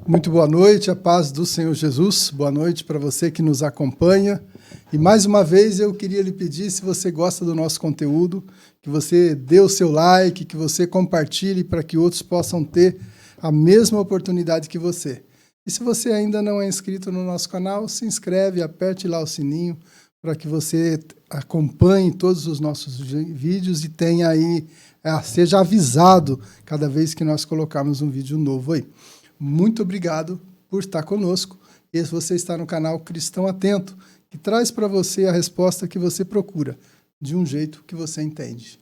Muito boa noite, a paz do Senhor Jesus. Boa noite para você que nos acompanha. E mais uma vez eu queria lhe pedir, se você gosta do nosso conteúdo, que você dê o seu like, que você compartilhe para que outros possam ter a mesma oportunidade que você. E se você ainda não é inscrito no nosso canal, se inscreve, aperte lá o sininho para que você acompanhe todos os nossos vídeos e tenha aí, seja avisado cada vez que nós colocarmos um vídeo novo aí. Muito obrigado por estar conosco. E você está no canal Cristão Atento, que traz para você a resposta que você procura, de um jeito que você entende.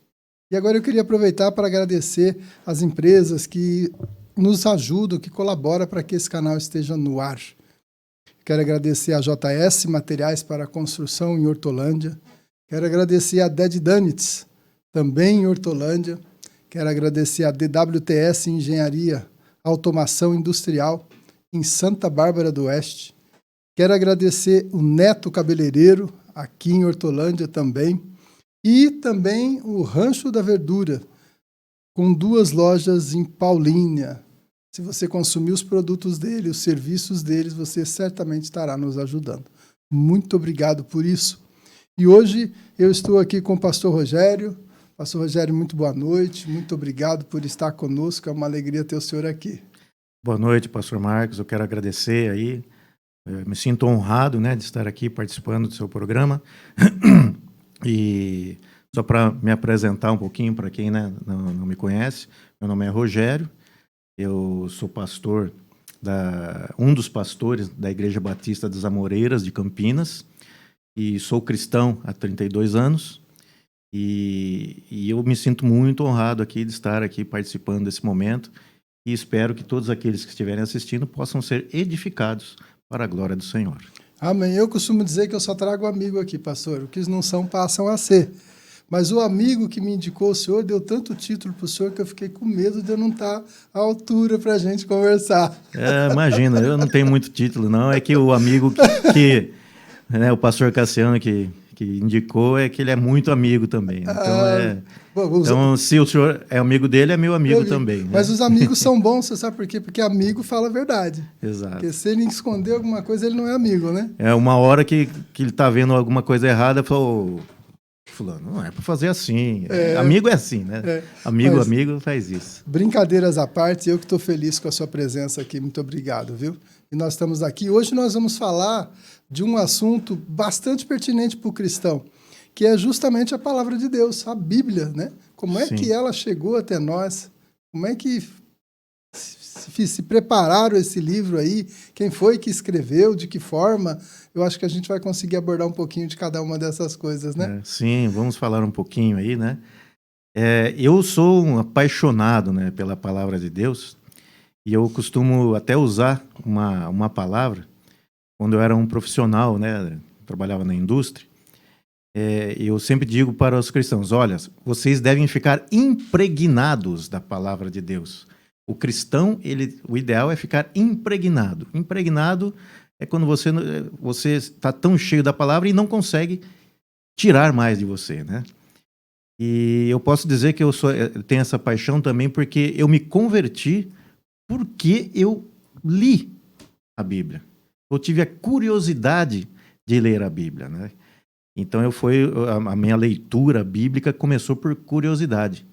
E agora eu queria aproveitar para agradecer as empresas que nos ajudam, que colaboram para que esse canal esteja no ar. Quero agradecer a JS Materiais para Construção em Hortolândia. Quero agradecer a Ded Danitz, também em Hortolândia. Quero agradecer a DWTS Engenharia Automação Industrial, em Santa Bárbara do Oeste. Quero agradecer o Neto Cabeleireiro, aqui em Hortolândia também. E também o Rancho da Verdura, com 2 lojas em Paulínia. Se você consumir os produtos dele, os serviços deles, você certamente estará nos ajudando. Muito obrigado por isso. E hoje eu estou aqui com o pastor Rogério. Pastor Rogério, muito boa noite, muito obrigado por estar conosco, é uma alegria ter o senhor aqui. Boa noite, pastor Marcos, eu quero agradecer aí, eu me sinto honrado, né, de estar aqui participando do seu programa, e só para me apresentar um pouquinho para quem, né, não me conhece, meu nome é Rogério, eu sou pastor, um dos pastores da Igreja Batista das Amoreiras de Campinas, e sou cristão há 32 anos, E eu me sinto muito honrado aqui de estar aqui participando desse momento e espero que todos aqueles que estiverem assistindo possam ser edificados para a glória do Senhor. Amém. Eu costumo dizer que eu só trago amigo aqui, pastor. O que não são, passam a ser. Mas o amigo que me indicou o senhor deu tanto título para o senhor que eu fiquei com medo de eu não estar à altura para a gente conversar. Imagina, eu não tenho muito título, não. É que o amigo que né, o pastor Cassiano que indicou é que ele é muito amigo também. Então, se o senhor é amigo dele, é meu amigo também. Né? Mas os amigos são bons, você sabe por quê? Porque amigo fala a verdade. Exato. Porque se ele esconder alguma coisa, ele não é amigo, né? É uma hora que ele está vendo alguma coisa errada, falou, fulano, não é para fazer assim. Amigo é assim, né? Amigo faz isso. Brincadeiras à parte, eu que estou feliz com a sua presença aqui. Muito obrigado, viu? E nós estamos aqui. Hoje nós vamos falar de um assunto bastante pertinente para o cristão, que é justamente a palavra de Deus, a Bíblia, né? Como é que ela chegou até nós? Como é que se prepararam esse livro aí? Quem foi que escreveu? De que forma? Eu acho que a gente vai conseguir abordar um pouquinho de cada uma dessas coisas, né? Sim, vamos falar um pouquinho aí, né? Eu sou um apaixonado, né, pela palavra de Deus e eu costumo até usar uma palavra quando eu era um profissional, né, trabalhava na indústria, eu sempre digo para os cristãos, olha, vocês devem ficar impregnados da palavra de Deus. O cristão, o ideal é ficar impregnado. Impregnado é quando você está tão cheio da palavra e não consegue tirar mais de você, né? E eu posso dizer que eu tenho essa paixão também porque eu me converti porque eu li a Bíblia. Eu tive a curiosidade de ler a Bíblia, né? Então a minha leitura bíblica começou por curiosidade.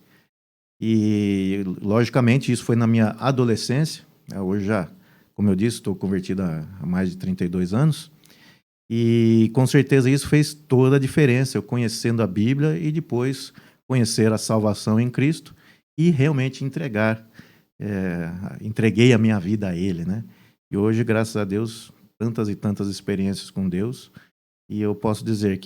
E, logicamente, isso foi na minha adolescência. Hoje já, como eu disse, estou convertido há mais de 32 anos. E, com certeza, isso fez toda a diferença. Eu conhecendo a Bíblia e depois conhecer a salvação em Cristo e realmente entreguei a minha vida a Ele, né? E hoje, graças a Deus, tantas e tantas experiências com Deus, e eu posso dizer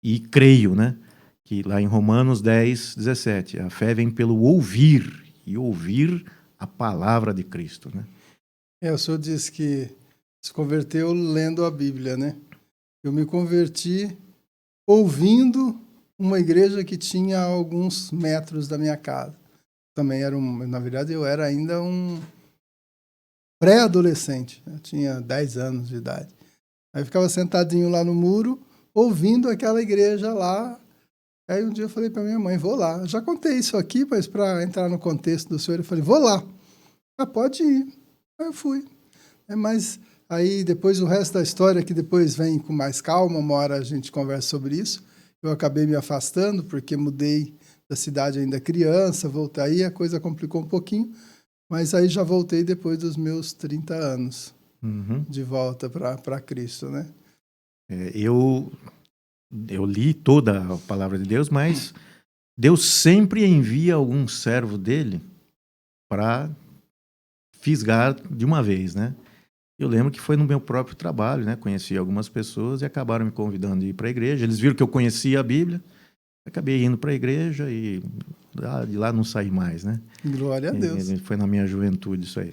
e creio, né, que lá em Romanos 10, 17, a fé vem pelo ouvir, e ouvir a palavra de Cristo, né? O senhor disse que se converteu lendo a Bíblia, né? Eu me converti ouvindo uma igreja que tinha alguns metros da minha casa. Também na verdade, eu era ainda um pré-adolescente, eu tinha 10 anos de idade. Aí eu ficava sentadinho lá no muro, ouvindo aquela igreja lá. Aí um dia eu falei para minha mãe, vou lá. Já contei isso aqui, mas para entrar no contexto do senhor, eu falei, vou lá. Ah, pode ir. Aí eu fui. Mas aí depois o resto da história, que depois vem com mais calma, uma hora a gente conversa sobre isso. Eu acabei me afastando, porque mudei da cidade ainda criança, voltei, aí a coisa complicou um pouquinho, mas aí já voltei depois dos meus 30 anos, de volta para Cristo, né? Eu li toda a palavra de Deus, mas Deus sempre envia algum servo dele para fisgar de uma vez, né? Eu lembro que foi no meu próprio trabalho, né? Conheci algumas pessoas e acabaram me convidando a ir para a igreja. Eles viram que eu conhecia a Bíblia, acabei indo para a igreja e de lá não saí mais, né? Glória a Deus. Foi na minha juventude isso aí.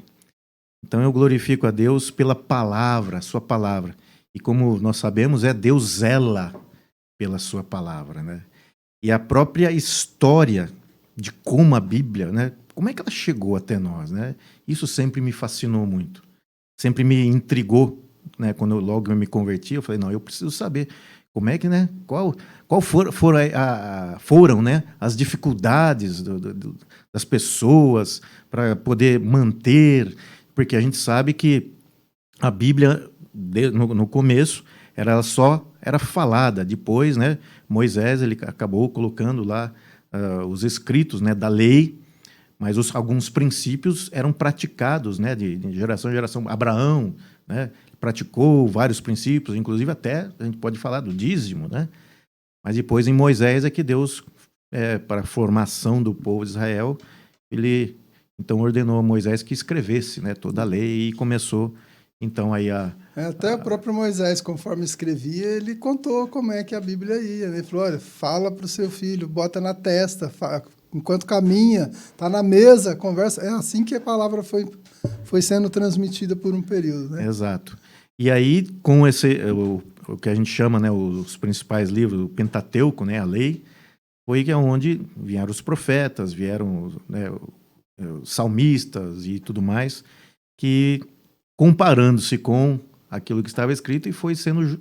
Então eu glorifico a Deus pela palavra, a sua palavra. E como nós sabemos, Deus zela pela sua palavra, né? E a própria história de como a Bíblia, né? Como é que ela chegou até nós, né? Isso sempre me fascinou muito. Sempre me intrigou, né? Quando logo eu me converti, eu falei, não, eu preciso saber como é que, né? Qual foram, né? As dificuldades das pessoas para poder manter, porque a gente sabe que a Bíblia no começo era falada, depois, né? Moisés ele acabou colocando lá os escritos, né? Da lei. Mas alguns princípios eram praticados, né, de geração em geração. Abraão, né, praticou vários princípios, inclusive até a gente pode falar do dízimo, né? Mas depois em Moisés é que Deus, para a formação do povo de Israel, ele então ordenou a Moisés que escrevesse, né, toda a lei e começou então aí até o próprio Moisés, conforme escrevia, ele contou como é que a Bíblia ia, né? Ele falou, olha, fala para o seu filho, bota na testa, enquanto caminha, está na mesa, conversa. É assim que a palavra foi sendo transmitida por um período, né? Exato. E aí, com o que a gente chama, né, os principais livros, o Pentateuco, né, a lei, foi onde vieram os profetas, vieram, né, os salmistas e tudo mais, que comparando-se com aquilo que estava escrito e foi sendo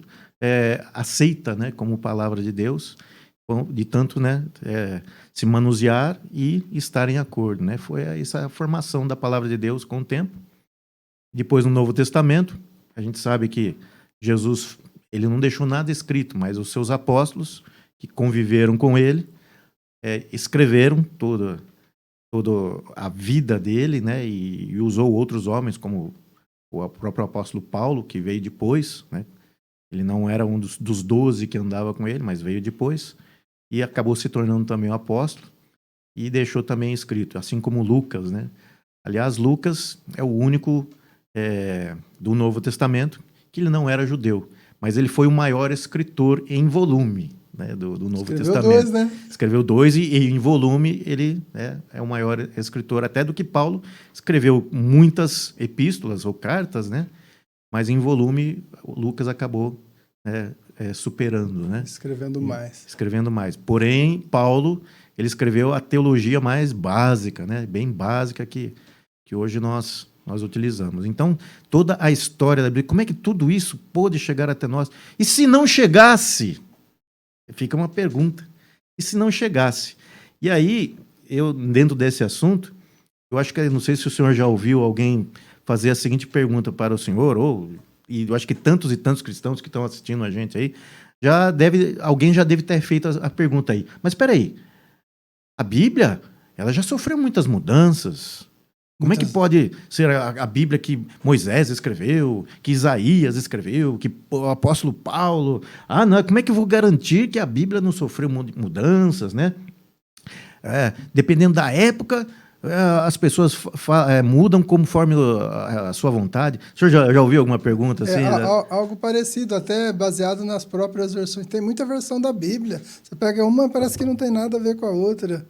aceita, né, como palavra de Deus, de tanto, né, se manusear e estar em acordo, né? Foi essa formação da palavra de Deus com o tempo. Depois, no Novo Testamento, a gente sabe que Jesus ele não deixou nada escrito, mas os seus apóstolos que conviveram com ele escreveram toda a vida dele, né? E usou outros homens, como o próprio apóstolo Paulo, que veio depois, né? Ele não era um dos 12 que andava com ele, mas veio depois. E acabou se tornando também um apóstolo e deixou também escrito, assim como Lucas, né? Aliás, Lucas é o único do Novo Testamento que ele não era judeu, mas ele foi o maior escritor em volume, né, do Novo Testamento. Escreveu 2, né? Escreveu 2 e em volume ele é o maior escritor até do que Paulo. Escreveu muitas epístolas ou cartas, né? Mas em volume Lucas acabou superando, né? Escrevendo mais. Porém, Paulo, ele escreveu a teologia mais básica, né? Bem básica que hoje nós utilizamos. Então, toda a história da Bíblia, como é que tudo isso pôde chegar até nós? E se não chegasse? Fica uma pergunta. E se não chegasse? E aí, dentro desse assunto, eu acho que, não sei se o senhor já ouviu alguém fazer a seguinte pergunta para o senhor, e eu acho que tantos e tantos cristãos que estão assistindo a gente aí, alguém já deve ter feito a pergunta aí. Mas espera aí, a Bíblia, ela já sofreu muitas mudanças. Como é que pode ser a Bíblia que Moisés escreveu, que Isaías escreveu, que o apóstolo Paulo... não, como é que eu vou garantir que a Bíblia não sofreu mudanças, né? Dependendo da época... as pessoas mudam conforme a sua vontade. O senhor já ouviu alguma pergunta assim? Algo parecido, até baseado nas próprias versões. Tem muita versão da Bíblia. Você pega uma, parece que não tem nada a ver com a outra.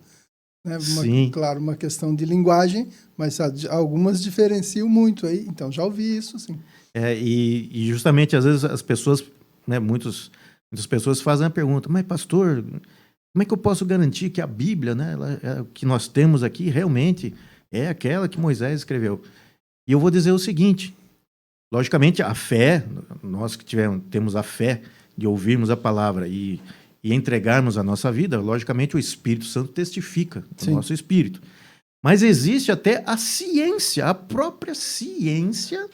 Né? Sim. Claro, uma questão de linguagem, mas algumas diferenciam muito aí. Então, já ouvi isso, sim. E justamente, às vezes, as pessoas, né, muitas pessoas fazem a pergunta, mas pastor... Como é que eu posso garantir que a Bíblia, né, que nós temos aqui, realmente é aquela que Moisés escreveu? E eu vou dizer o seguinte, logicamente a fé, nós que temos a fé de ouvirmos a palavra e entregarmos a nossa vida, logicamente o Espírito Santo testifica o nosso espírito. Mas existe até a ciência, a própria ciência.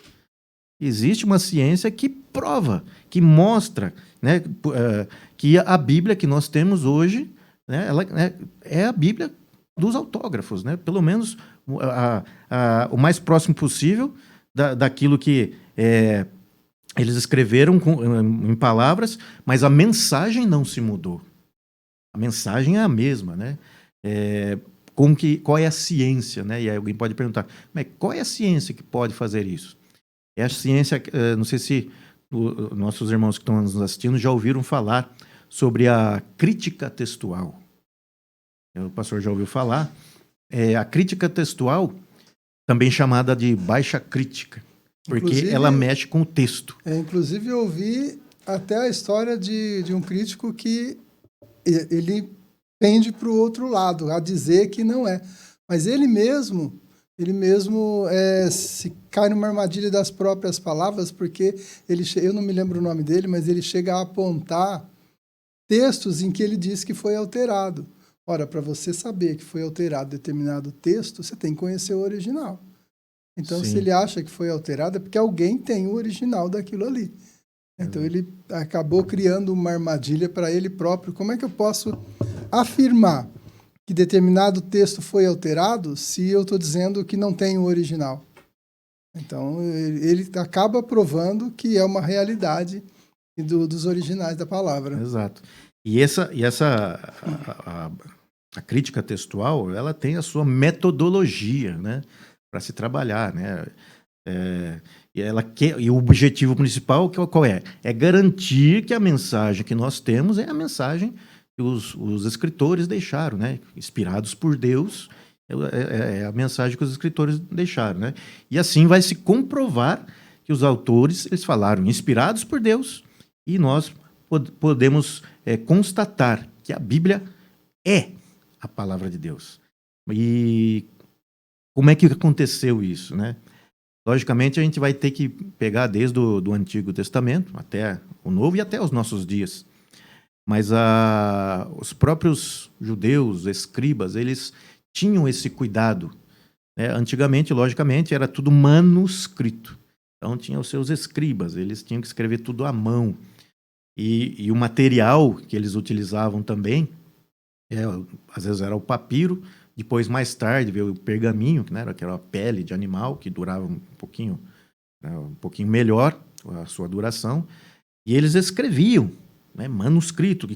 Existe uma ciência que prova, que mostra, né, que a Bíblia que nós temos hoje, né, ela, é a Bíblia dos autógrafos, né? Pelo menos o mais próximo possível daquilo que eles escreveram em palavras, mas a mensagem não se mudou. A mensagem é a mesma, né? Qual é a ciência, né? E aí alguém pode perguntar, mas qual é a ciência que pode fazer isso? É a ciência, não sei se nossos irmãos que estão nos assistindo já ouviram falar sobre a crítica textual. O pastor já ouviu falar. A crítica textual, também chamada de baixa crítica, porque inclusive, ela mexe com o texto. Inclusive, eu ouvi até a história de um crítico que ele pende para o outro lado, a dizer que não é. Mas ele mesmo se cai numa armadilha das próprias palavras, porque eu não me lembro o nome dele, mas ele chega a apontar textos em que ele diz que foi alterado. Ora, para você saber que foi alterado determinado texto, você tem que conhecer o original. Então, Sim. Se ele acha que foi alterado, é porque alguém tem o original daquilo ali. Então, ele acabou criando uma armadilha para ele próprio. Como é que eu posso afirmar que determinado texto foi alterado se eu estou dizendo que não tem o original? Então, ele acaba provando que é uma realidade dos originais da palavra. Exato. A crítica textual, ela tem a sua metodologia, né, para se trabalhar, né? E o objetivo principal qual é? É garantir que a mensagem que nós temos é a mensagem que os escritores deixaram, né? Inspirados por Deus, é a mensagem que os escritores deixaram, né? E assim vai se comprovar que os autores, eles falaram inspirados por Deus, e nós podemos constatar que a Bíblia é a palavra de Deus. E como é que aconteceu isso, né? Logicamente, a gente vai ter que pegar desde o Antigo Testamento até o Novo e até os nossos dias. Mas os próprios judeus, escribas, eles tinham esse cuidado, né? Antigamente, logicamente, era tudo manuscrito. Então, tinha os seus escribas, eles tinham que escrever tudo à mão. E o material que eles utilizavam também, às vezes era o papiro, depois, mais tarde, veio o pergaminho, né, que era a pele de animal, que durava um pouquinho melhor a sua duração, e eles escreviam, né, manuscrito,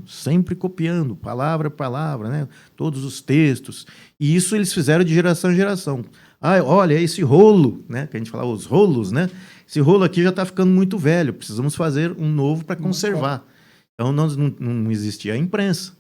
sempre copiando, palavra por palavra, né, todos os textos, e isso eles fizeram de geração em geração. Olha, esse rolo, né, que a gente falava, os rolos, né, esse rolo aqui já está ficando muito velho, precisamos fazer um novo para conservar. Então, não existia a imprensa.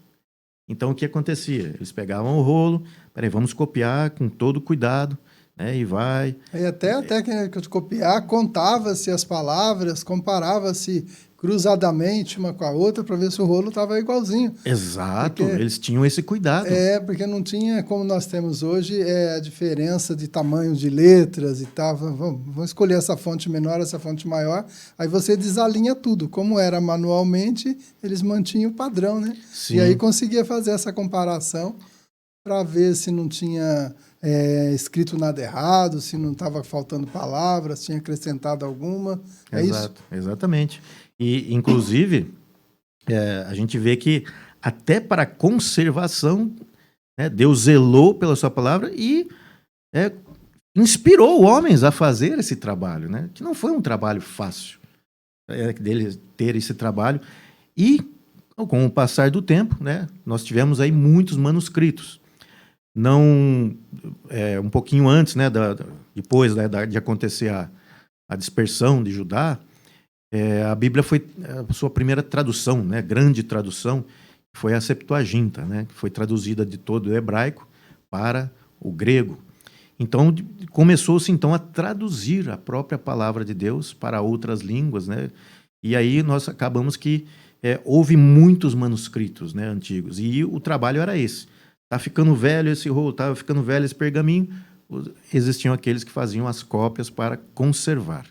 Então, o que acontecia? Eles pegavam o rolo, vamos copiar com todo cuidado, né, e vai... E até a técnica de copiar, contava-se as palavras, comparava-se cruzadamente uma com a outra para ver se o rolo estava igualzinho. Exato, eles tinham esse cuidado. Porque não tinha, como nós temos hoje, a diferença de tamanho de letras e tal. Vamos escolher essa fonte menor, essa fonte maior. Aí você desalinha tudo. Como era manualmente, eles mantinham o padrão, né? Sim. E aí conseguia fazer essa comparação para ver se não tinha escrito nada errado, se não estava faltando palavras, tinha acrescentado alguma. Exato, isso? Exatamente. E, inclusive, a gente vê que até para a conservação, né, Deus zelou pela sua palavra e inspirou homens a fazer esse trabalho, né, que não foi um trabalho fácil deles ter esse trabalho. E, com o passar do tempo, né, nós tivemos aí muitos manuscritos. Não, um pouquinho antes, né, depois de acontecer a dispersão de Judá, a Bíblia foi a sua primeira tradução, né, grande tradução, foi a Septuaginta, né, que foi traduzida de todo o hebraico para o grego. Então, começou-se então a traduzir a própria palavra de Deus para outras línguas, né, e aí nós acabamos que houve muitos manuscritos, né, antigos, e o trabalho era esse. Está ficando velho esse rolo, está ficando velho esse pergaminho, existiam aqueles que faziam as cópias para conservar.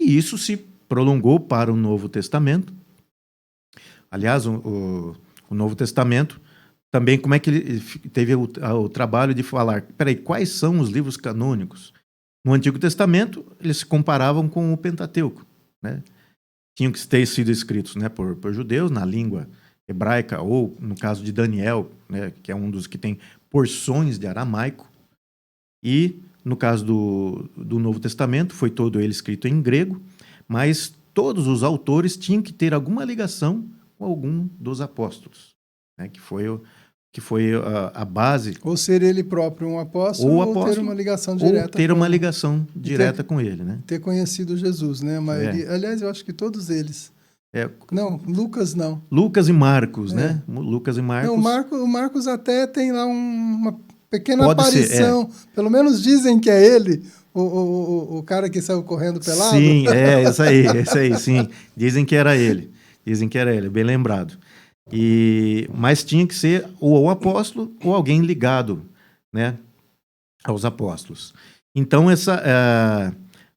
E isso se prolongou para o Novo Testamento. Aliás, o Novo Testamento também como é que ele teve o trabalho de falar, peraí, quais são os livros canônicos? No Antigo Testamento, eles se comparavam com o Pentateuco, né? Tinham que ter sido escritos, né, por judeus, na língua hebraica, ou no caso de Daniel, né, que é um dos que tem porções de aramaico, e no caso do Novo Testamento, foi todo ele escrito em grego, mas todos os autores tinham que ter alguma ligação com algum dos apóstolos, né, que foi a base. Ou ser ele próprio um apóstolo, ou ter uma ligação direta. Ou ter uma ligação direta com ele, né? Ter conhecido Jesus, né? A maioria, aliás, eu acho que todos eles. Não, Lucas não. Lucas e Marcos, né? Lucas e Marcos. Não, o Marcos até tem lá uma pequena Pode aparição. Ser. Pelo menos dizem que é ele, o cara que saiu correndo pelado. Sim, esse aí, sim. Dizem que era ele, bem lembrado. Mas tinha que ser ou um apóstolo ou alguém ligado, né, aos apóstolos. Então,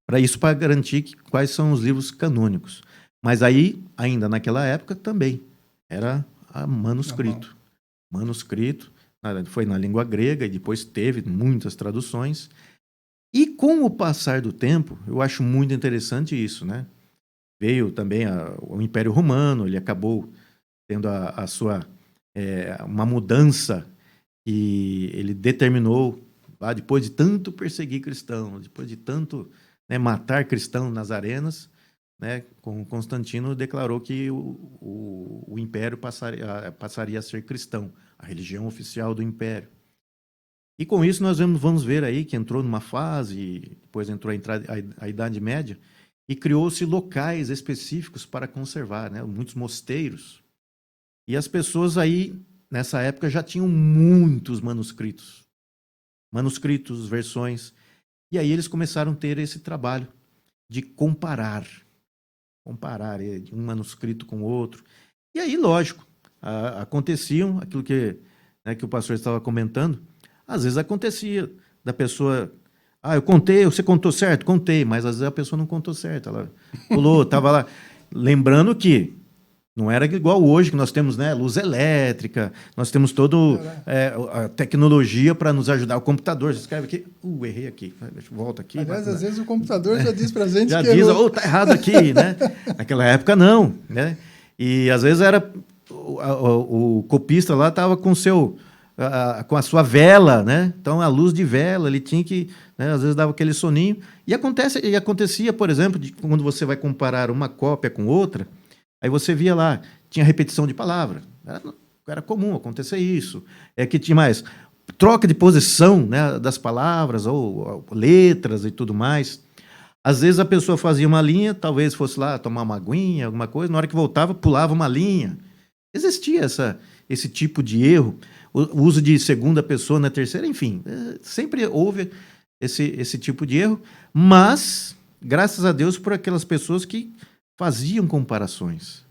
para garantir quais são os livros canônicos. Mas aí, ainda naquela época, também era manuscrito. Manuscrito, foi na língua grega e depois teve muitas traduções. E com o passar do tempo, eu acho muito interessante isso, né? Veio também o Império Romano, ele acabou tendo a sua uma mudança e ele determinou, depois de tanto perseguir cristãos, depois de tanto, né, matar cristãos nas arenas, né, Constantino declarou que o império passaria a ser cristão, a religião oficial do império. E com isso nós vamos ver aí que entrou numa fase, depois entrou a Idade Média, e criou-se locais específicos para conservar, né, muitos mosteiros. E as pessoas aí, nessa época, já tinham muitos manuscritos, versões. E aí eles começaram a ter esse trabalho de comparar um manuscrito com o outro. E aí, lógico, aconteciam aquilo que o pastor estava comentando. Às vezes acontecia da pessoa... eu contei, você contou certo? Contei, mas às vezes a pessoa não contou certo. Ela pulou, estava lá. Lembrando que não era igual hoje, que nós temos, né, luz elétrica, nós temos toda a tecnologia para nos ajudar. O computador, você escreve aqui, errei aqui, volta aqui. Aliás, às vezes o computador já diz para a gente já que diz, tá errado aqui, né? Naquela época, não, né? E às vezes era o copista lá estava com a sua vela, né? Então, a luz de vela, ele tinha que... Né, às vezes dava aquele soninho. E acontecia, por exemplo, quando você vai comparar uma cópia com outra, aí você via lá, tinha repetição de palavra. Era comum acontecer isso. Que tinha mais troca de posição, né, das palavras, ou letras e tudo mais. Às vezes a pessoa fazia uma linha, talvez fosse lá tomar uma aguinha, alguma coisa, na hora que voltava, pulava uma linha. Existia esse tipo de erro. O uso de segunda pessoa na terceira, enfim, sempre houve esse tipo de erro, mas, graças a Deus, por aquelas pessoas que faziam comparações.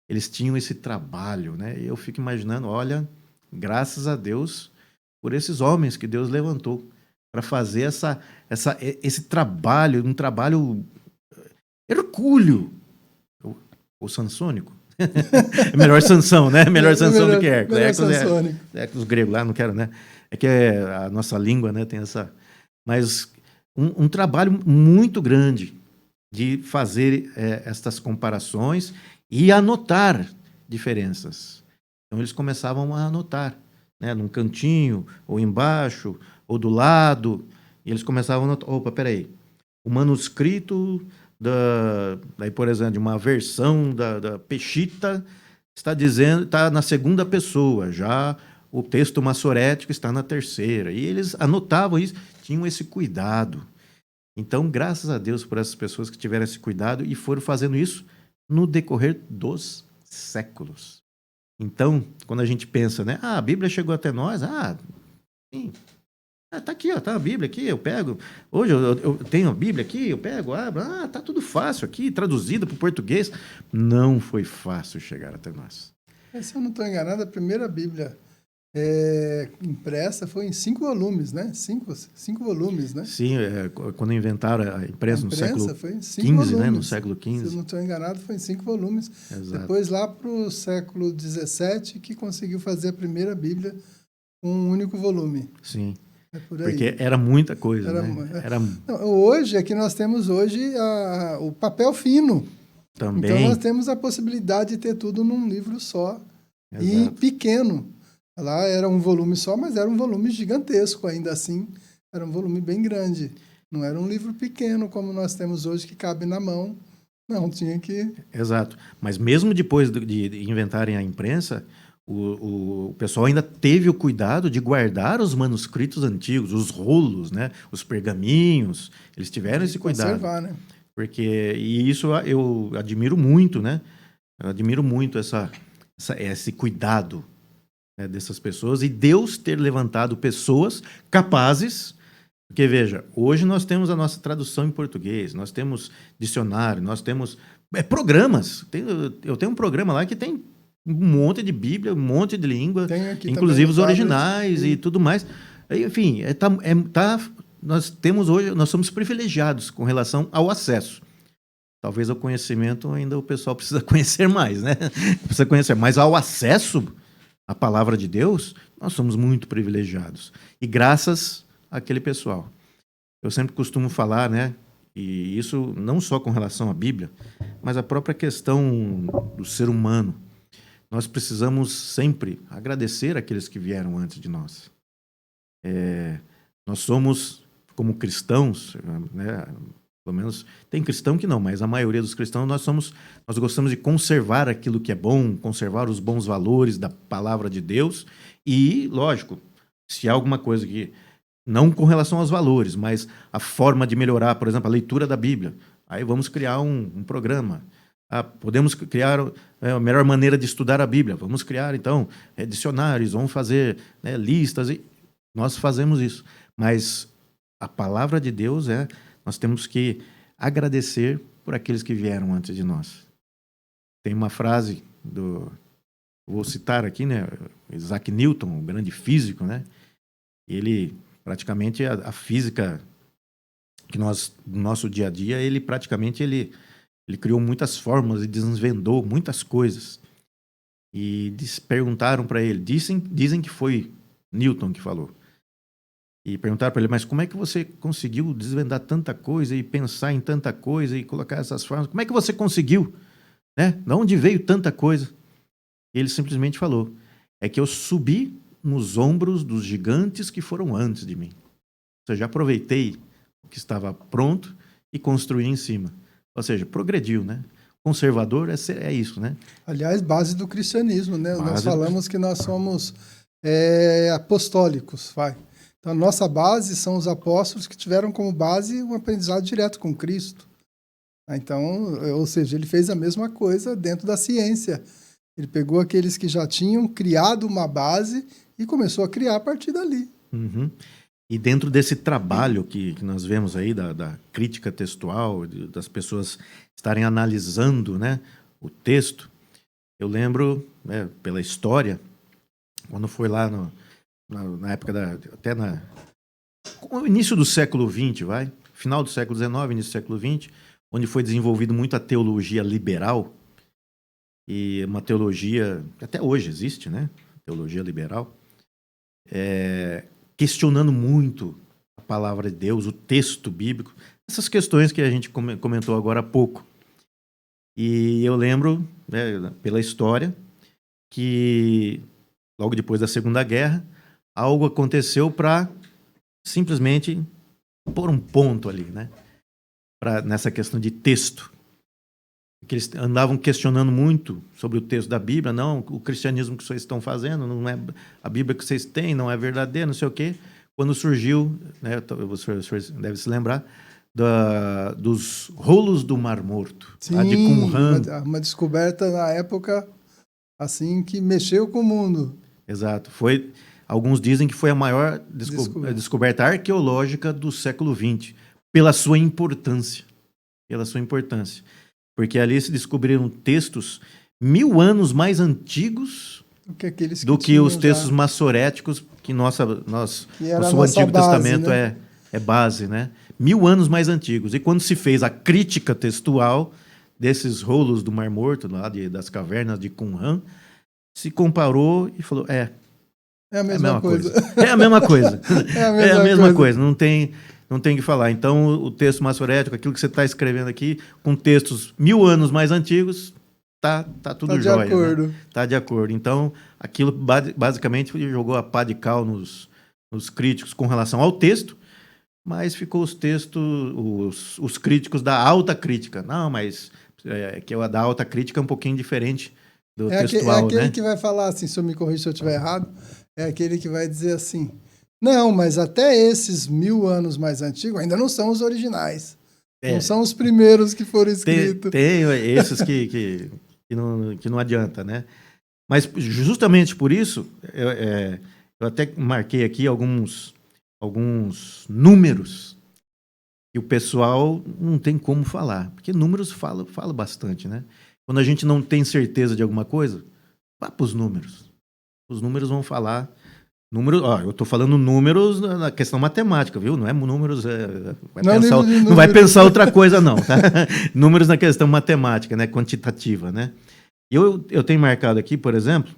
Eles tinham esse trabalho, né? Eu fico imaginando, olha, graças a Deus por esses homens que Deus levantou para fazer esse trabalho, um trabalho hercúleo, ou sansônico. É melhor Sansão, né? Melhor Sansão do que Hércules. Hércules grego lá, não quero, né? É que a nossa língua, né, tem essa... Mas um trabalho muito grande de fazer estas comparações e anotar diferenças. Então, eles começavam a anotar, né, num cantinho, ou embaixo, ou do lado, e eles começavam a anotar, opa, peraí, o manuscrito daí, por exemplo, de uma versão da Peshitta está na segunda pessoa, já o texto massorético está na terceira, e eles anotavam isso, tinham esse cuidado. Então, graças a Deus por essas pessoas que tiveram esse cuidado e foram fazendo isso no decorrer dos séculos. Então, quando a gente pensa, né, a Bíblia chegou até nós, sim, tá aqui, tá a Bíblia aqui, eu pego, hoje eu tenho a Bíblia aqui, eu pego, abro, tá tudo fácil aqui, traduzida para o português. Não foi fácil chegar até nós. Se eu não estou enganado, a primeira Bíblia impressa foi em 5 volumes, né? Cinco volumes, né? Sim, quando inventaram a imprensa no século foi em 5 XV, volumes. né? No século Se eu XV. não estou enganado, foi em 5 volumes. Exato. Depois, lá para o século XVII, que conseguiu fazer a primeira Bíblia com um único volume. Sim. É por aí. Porque era muita coisa, né? Não, hoje, é que nós temos hoje o papel fino. Também. Então, nós temos a possibilidade de ter tudo num livro só. Exato. E pequeno. Lá era um volume só, mas era um volume gigantesco ainda assim. Era um volume bem grande. Não era um livro pequeno como nós temos hoje, que cabe na mão. Não, tinha que... Exato. Mas mesmo depois de inventarem a imprensa, o pessoal ainda teve o cuidado de guardar os manuscritos antigos, os rolos, né? Os pergaminhos. Eles tiveram esse cuidado. Conservar, né? E isso eu admiro muito, né? Eu admiro muito esse cuidado, né, dessas pessoas, e Deus ter levantado pessoas capazes. Porque, veja, hoje nós temos a nossa tradução em português, nós temos dicionário, nós temos programas. Eu tenho um programa lá que tem um monte de Bíblia, um monte de língua, inclusive os originais e tudo mais. Enfim, nós somos privilegiados com relação ao acesso. Talvez ao conhecimento ainda o pessoal precisa conhecer mais, né? Precisa conhecer, mas ao acesso à palavra de Deus, nós somos muito privilegiados. E graças àquele pessoal. Eu sempre costumo falar, né? E isso não só com relação à Bíblia, mas a própria questão do ser humano. Nós precisamos sempre agradecer aqueles que vieram antes de nós. Nós somos, como cristãos, né? Pelo menos tem cristão que não, mas a maioria dos cristãos nós gostamos de conservar aquilo que é bom, conservar os bons valores da palavra de Deus e, lógico, se há alguma coisa que, não com relação aos valores, mas a forma de melhorar, por exemplo, a leitura da Bíblia, aí vamos criar um programa. Podemos criar a melhor maneira de estudar a Bíblia, vamos criar, então, dicionários, vamos fazer, né, listas, e nós fazemos isso. Mas a palavra de Deus nós temos que agradecer por aqueles que vieram antes de nós. Tem uma frase vou citar aqui, né, Isaac Newton, o grande físico, né? Ele praticamente a física que no nosso dia a dia, ele praticamente ele criou muitas fórmulas e desvendou muitas coisas. E perguntaram para ele, dizem que foi Newton que falou. E perguntaram para ele, mas como é que você conseguiu desvendar tanta coisa e pensar em tanta coisa e colocar essas formas? Como é que você conseguiu? Né? De onde veio tanta coisa? E ele simplesmente falou, é que eu subi nos ombros dos gigantes que foram antes de mim. Ou seja, aproveitei o que estava pronto e construí em cima. Ou seja, progrediu, né? Conservador é isso, né? Aliás, base do cristianismo, né? Nós falamos que nós somos apostólicos, vai. Então, a nossa base são os apóstolos que tiveram como base um aprendizado direto com Cristo. Então, ou seja, ele fez a mesma coisa dentro da ciência. Ele pegou aqueles que já tinham criado uma base e começou a criar a partir dali. Uhum. E dentro desse trabalho que nós vemos aí, da crítica textual, das pessoas estarem analisando, né, o texto, eu lembro, né, pela história, quando foi lá na época no início do século XX, final do século XIX, início do século XX, onde foi desenvolvido muito a teologia liberal, e uma teologia que até hoje existe, né? Teologia liberal, questionando muito a palavra de Deus, o texto bíblico, essas questões que a gente comentou agora há pouco. E eu lembro, né, pela história, que logo depois da Segunda Guerra, algo aconteceu para simplesmente pôr um ponto ali, né? Nessa questão de texto. Que eles andavam questionando muito sobre o texto da Bíblia. Não, o cristianismo que vocês estão fazendo, não é a Bíblia que vocês têm, não é verdadeira, não sei o quê. Quando surgiu, né, você deve se lembrar, dos rolos do Mar Morto. Sim, a de Qumran. Uma descoberta na época assim que mexeu com o mundo. Exato. Alguns dizem que foi a maior descoberta arqueológica do século XX, pela sua importância. Porque ali se descobriram textos 1000 anos mais antigos do que aqueles do que tinham os textos já, maçoréticos, que que era a nosso nossa Antigo base, Testamento né? é base, né? 1000 anos mais antigos. E quando se fez a crítica textual desses rolos do Mar Morto, lá das cavernas de Qumran, se comparou e falou, É a é a mesma mesma coisa. coisa. É a mesma coisa. É a É a mesma mesma coisa. coisa. Não tem que falar. Então, o texto maçorético, aquilo que você está escrevendo aqui, com textos 1000 anos mais antigos, tá Tá tudo de jóia, né? acordo. Tá de acordo. Então, aquilo basicamente jogou a pá de cal nos críticos com relação ao texto, mas ficou os textos, os críticos da alta crítica. Não, mas que a da alta crítica é um pouquinho diferente do É textual, aquele né? que vai falar assim, se eu me corrija se eu estiver errado, é aquele que vai dizer assim, não, mas até esses 1000 anos mais antigos ainda não são os originais. Não É, são os primeiros que foram escritos. tem esses que não adianta, né? Mas justamente por isso, eu até marquei aqui alguns números que o pessoal não tem como falar, porque números fala bastante, né? Quando a gente não tem certeza de alguma coisa, vá para os números. Os números vão falar. Números, ó, eu estou falando números na questão matemática, viu? Não é números. Não é livro de não vai números. pensar outra coisa, não, tá? Números na questão matemática, né? Quantitativa, né? Eu tenho marcado aqui, por exemplo,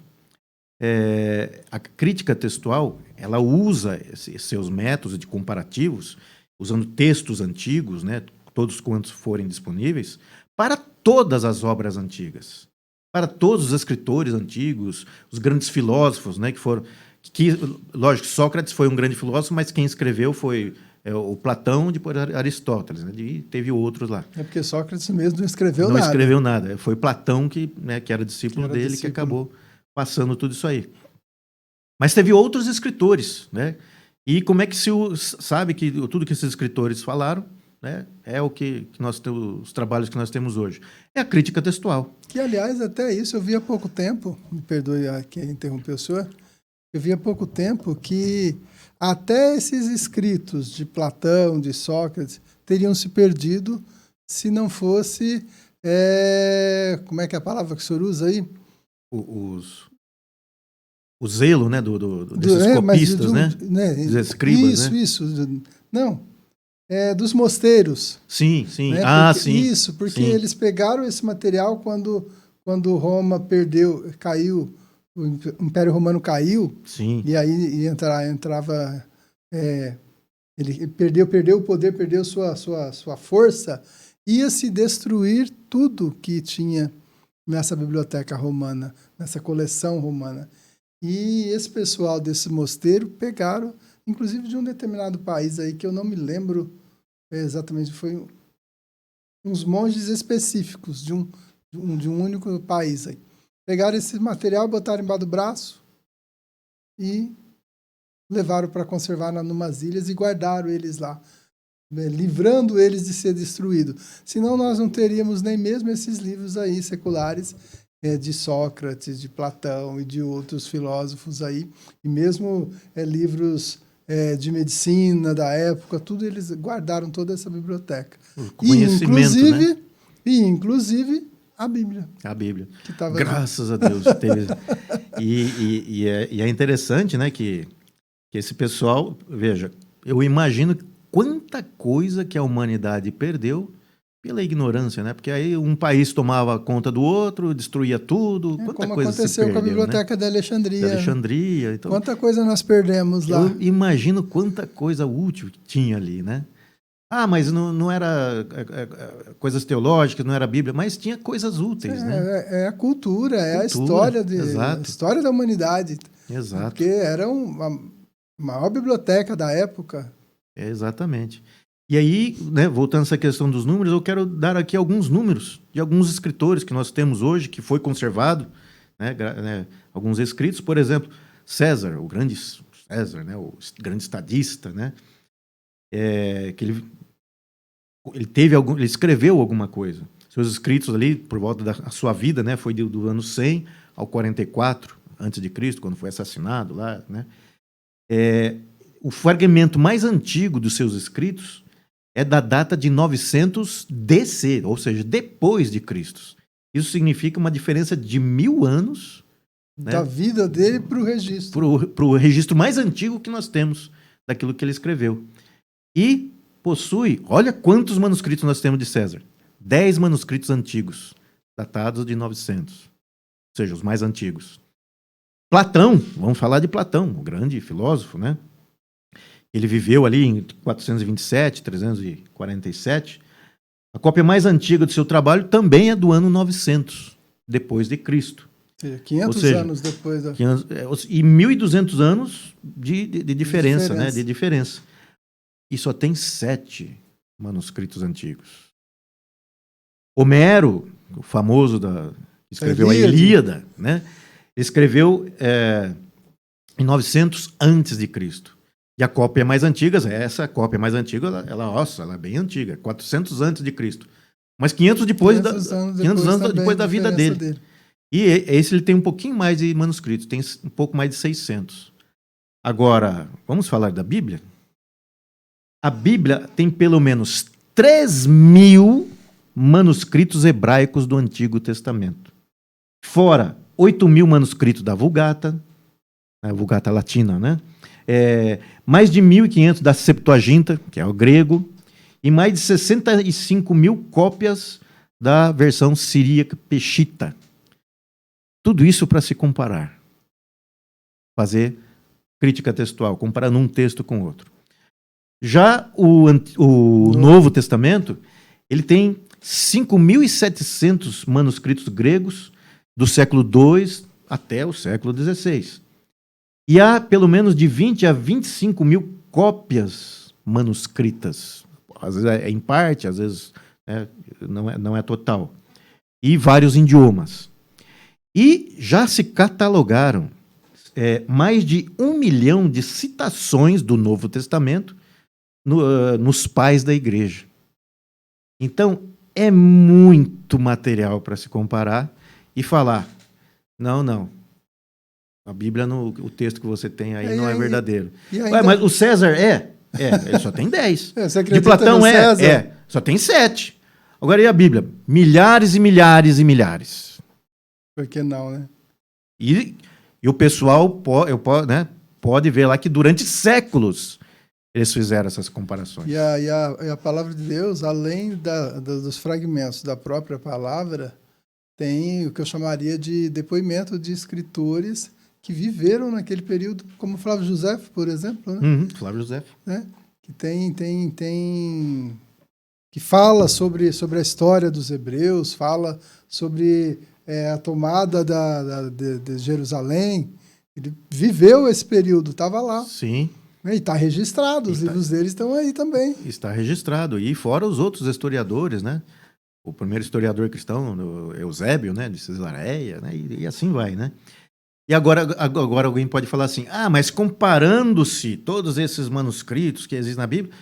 a crítica textual, ela usa seus métodos de comparativos, usando textos antigos, né? Todos quantos forem disponíveis, para todas as obras antigas, para todos os escritores antigos, os grandes filósofos, né? Lógico, Sócrates foi um grande filósofo, mas quem escreveu foi o Platão, depois Aristóteles, né? E teve outros lá. É porque Sócrates mesmo não escreveu Não nada. escreveu nada. Foi Platão, que era discípulo dele, discípulo. que acabou passando tudo isso aí. Mas teve outros escritores, né? E como é que se sabe que tudo que esses escritores falaram, né, é o que nós temos, os trabalhos que nós temos hoje? É a crítica textual. Que, aliás, até isso eu vi há pouco tempo, me perdoe quem interrompeu o senhor, eu vi há pouco tempo que até esses escritos de Platão, de Sócrates, teriam se perdido se não fosse, como é que é a palavra que o senhor usa aí? O zelo, né, desses copistas, né? Dos escribas, Isso. Não, dos mosteiros. Sim. Né? Sim. Isso, porque sim. eles pegaram esse material quando Roma caiu, o Império Romano caiu, Sim. e aí entrava... ele perdeu o poder, perdeu sua força, ia se destruir tudo que tinha nessa biblioteca romana, nessa coleção romana. E esse pessoal desse mosteiro pegaram, inclusive de um determinado país aí, que eu não me lembro exatamente, foi uns monges específicos de um único país aí. Pegaram esse material, botaram embaixo do braço e levaram para conservar numas ilhas e guardaram eles lá, livrando eles de ser destruídos. Senão nós não teríamos nem mesmo esses livros aí seculares de Sócrates, de Platão e de outros filósofos aí, e mesmo livros de medicina da época, tudo eles guardaram toda essa biblioteca. Conhecimento, Inclusive a Bíblia. A Bíblia. Graças a Deus. E é interessante, né, que esse pessoal, veja, eu imagino quanta coisa que a humanidade perdeu pela ignorância, né? Porque aí um país tomava conta do outro, destruía tudo. Quanta como coisa aconteceu com a biblioteca, né? de Alexandria. Então, quanta coisa nós perdemos lá. Eu imagino quanta coisa útil tinha ali, né? Ah, mas não era coisas teológicas, não era Bíblia, mas tinha coisas úteis, né? É a cultura, a história da humanidade. Exato. Porque era uma maior biblioteca da época. Exatamente. E aí, né, voltando a essa questão dos números, eu quero dar aqui alguns números de alguns escritores que nós temos hoje, que foi conservado, né, alguns escritos, por exemplo, César, o grande César, né, o grande estadista, né, que ele escreveu alguma coisa. Seus escritos ali, por volta da sua vida, né, foi do ano 100 ao 44 antes de Cristo, quando foi assassinado lá, né. O fragmento mais antigo dos seus escritos é da data de 900 DC, ou seja, depois de Cristo. Isso significa uma diferença de 1000 anos né? Da vida dele para o registro. Para o registro mais antigo que nós temos daquilo que ele escreveu. E possui, olha quantos manuscritos nós temos de César. 10 manuscritos antigos, datados de 900. Ou seja, os mais antigos. Platão, vamos falar de Platão, o grande filósofo, né? Ele viveu ali em 427, 347. A cópia mais antiga do seu trabalho também é do ano 900, depois de Cristo. 500 anos depois da... 500, e 1.200 anos de diferença, né? De diferença. E só tem 7 manuscritos antigos. Homero, o famoso escreveu a Ilíada, né? Escreveu em 900 antes de Cristo. E a cópia mais antiga, essa cópia mais antiga, ela é bem antiga, 400 antes de Cristo. Mas 500 anos depois da vida dele. E esse ele tem um pouquinho mais de manuscritos, tem um pouco mais de 600. Agora, vamos falar da Bíblia? A Bíblia tem pelo menos 3.000 manuscritos hebraicos do Antigo Testamento. Fora 8.000 manuscritos da Vulgata, a Vulgata Latina, né? Mais de 1.500 da Septuaginta, que é o grego, e mais de 65.000 cópias da versão siríaca Peshita. Tudo isso para se comparar. Fazer crítica textual, comparando um texto com outro. Já o Novo Testamento, ele tem 5.700 manuscritos gregos do século II até o século XVI. E há pelo menos de 20 a 25.000 cópias manuscritas. Às vezes é em parte, às vezes não é total. E vários idiomas. E já se catalogaram mais de 1 milhão de citações do Novo Testamento nos pais da igreja. Então, é muito material para se comparar e falar, não. A Bíblia, o texto que você tem aí não é verdadeiro. Ué, mas o César ele só tem 10. De Platão só tem 7. Agora, e a Bíblia? Milhares e milhares e milhares. Por que não, né? E o pessoal pode ver lá que durante séculos eles fizeram essas comparações. E a palavra de Deus, além dos fragmentos da própria palavra, tem o que eu chamaria de depoimento de escritores que viveram naquele período, como Flávio José, por exemplo, né? Flávio José. Né? Que que fala sobre a história dos hebreus, fala sobre a tomada de Jerusalém. Ele viveu esse período, estava lá. Sim. E está registrado, os livros deles estão aí também. Está registrado. E fora os outros historiadores, né? O primeiro historiador cristão, Eusébio, né? De Cesareia, né? E assim vai, né? E agora alguém pode falar assim, mas comparando-se todos esses manuscritos que existem na Bíblia,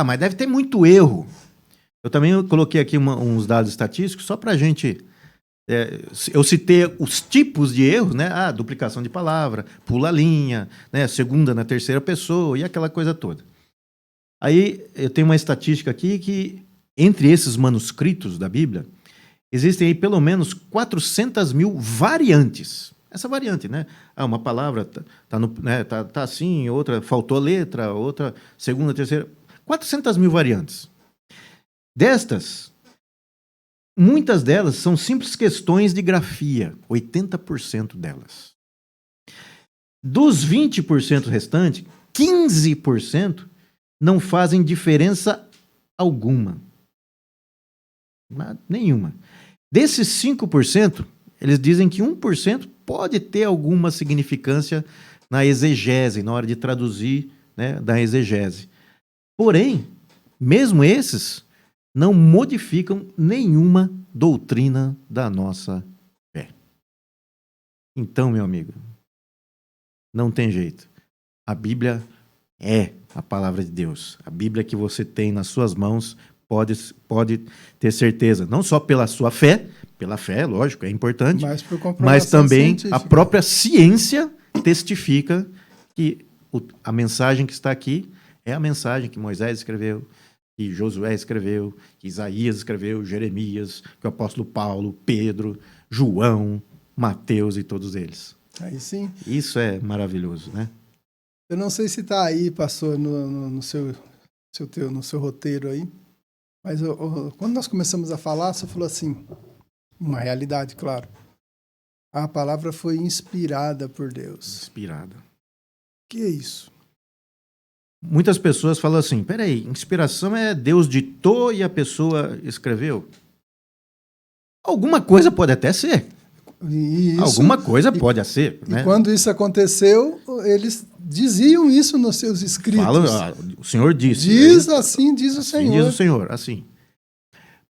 mas deve ter muito erro. Eu também coloquei aqui uns dados estatísticos só para a gente... eu citei os tipos de erros, né? Duplicação de palavra, pula a linha, né? Segunda na terceira pessoa e aquela coisa toda. Aí eu tenho uma estatística aqui que entre esses manuscritos da Bíblia existem aí pelo menos 400.000 variantes. Essa variante, né? Uma palavra tá assim, outra faltou a letra, outra segunda, terceira. 400.000 variantes. Destas, muitas delas são simples questões de grafia, 80% delas. Dos 20% restantes, 15% não fazem diferença alguma. Nenhuma. Desses 5%, eles dizem que 1% pode ter alguma significância na exegese, na hora de traduzir, né, da exegese. Porém, mesmo esses não modificam nenhuma doutrina da nossa fé. Então, meu amigo, não tem jeito. A Bíblia é a palavra de Deus. A Bíblia que você tem nas suas mãos pode ter certeza, não só pela sua fé, pela fé, lógico, é importante, mas também científica. A própria ciência testifica que a mensagem que está aqui é a mensagem que Moisés escreveu, que Josué escreveu, que Isaías escreveu, Jeremias, que o apóstolo Paulo, Pedro, João, Mateus e todos eles. Aí sim. Isso é maravilhoso, né? Eu não sei se está aí, pastor, no seu roteiro aí, mas quando nós começamos a falar, você falou assim, uma realidade, claro. A palavra foi inspirada por Deus. Inspirada. Que é isso? Muitas pessoas falam assim, peraí, inspiração é Deus ditou e a pessoa escreveu? Alguma coisa pode até ser. Alguma coisa pode ser. E né? quando isso aconteceu, eles diziam isso nos seus escritos. O Senhor disse. Diz assim, diz o Senhor. Diz o Senhor, assim.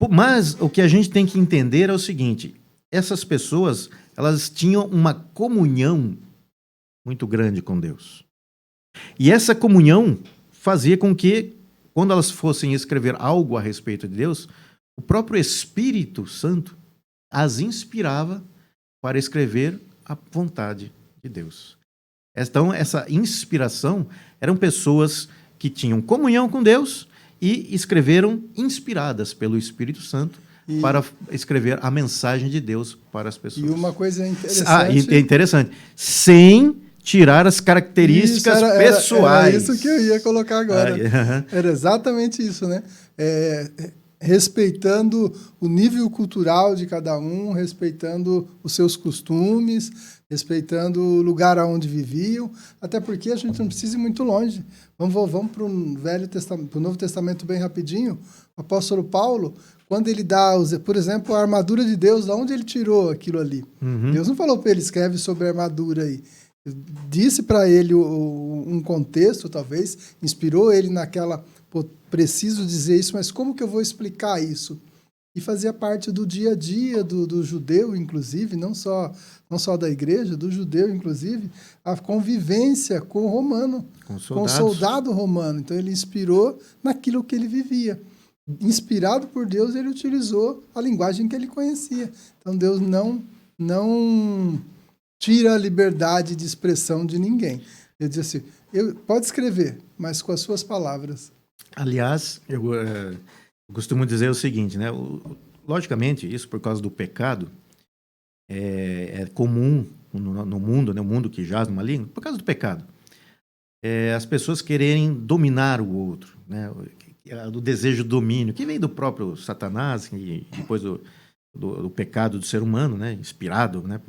Mas o que a gente tem que entender é o seguinte, essas pessoas, elas tinham uma comunhão muito grande com Deus. E essa comunhão fazia com que, quando elas fossem escrever algo a respeito de Deus, o próprio Espírito Santo as inspirava para escrever a vontade de Deus. Então, essa inspiração eram pessoas que tinham comunhão com Deus e escreveram inspiradas pelo Espírito Santo para escrever a mensagem de Deus para as pessoas. E uma coisa interessante... é interessante. Sem tirar as características pessoais. Era isso que eu ia colocar agora. Era exatamente isso, né? Respeitando o nível cultural de cada um, respeitando os seus costumes, respeitando o lugar onde viviam, até porque a gente não precisa ir muito longe. Vamos para o Novo Testamento bem rapidinho. O apóstolo Paulo, quando ele dá, por exemplo, a armadura de Deus, de onde ele tirou aquilo ali? Uhum. Deus não falou para ele, escreve sobre a armadura aí. Disse para ele um contexto, talvez, inspirou ele naquela... preciso dizer isso, mas como que eu vou explicar isso? E fazia parte do dia a dia do judeu, inclusive, não só da igreja, do judeu, inclusive, a convivência com o romano, com o soldado romano. Então, ele inspirou naquilo que ele vivia. Inspirado por Deus, ele utilizou a linguagem que ele conhecia. Então, Deus não tira a liberdade de expressão de ninguém. Ele diz assim, pode escrever, mas com as suas palavras. Aliás, eu costumo dizer o seguinte, né? Logicamente, isso por causa do pecado é comum no mundo, né? O mundo que jaz no maligno, por causa do pecado. As pessoas quererem dominar o outro, né? Do desejo de domínio, que vem do próprio Satanás e depois do pecado do ser humano, né? Inspirado, né?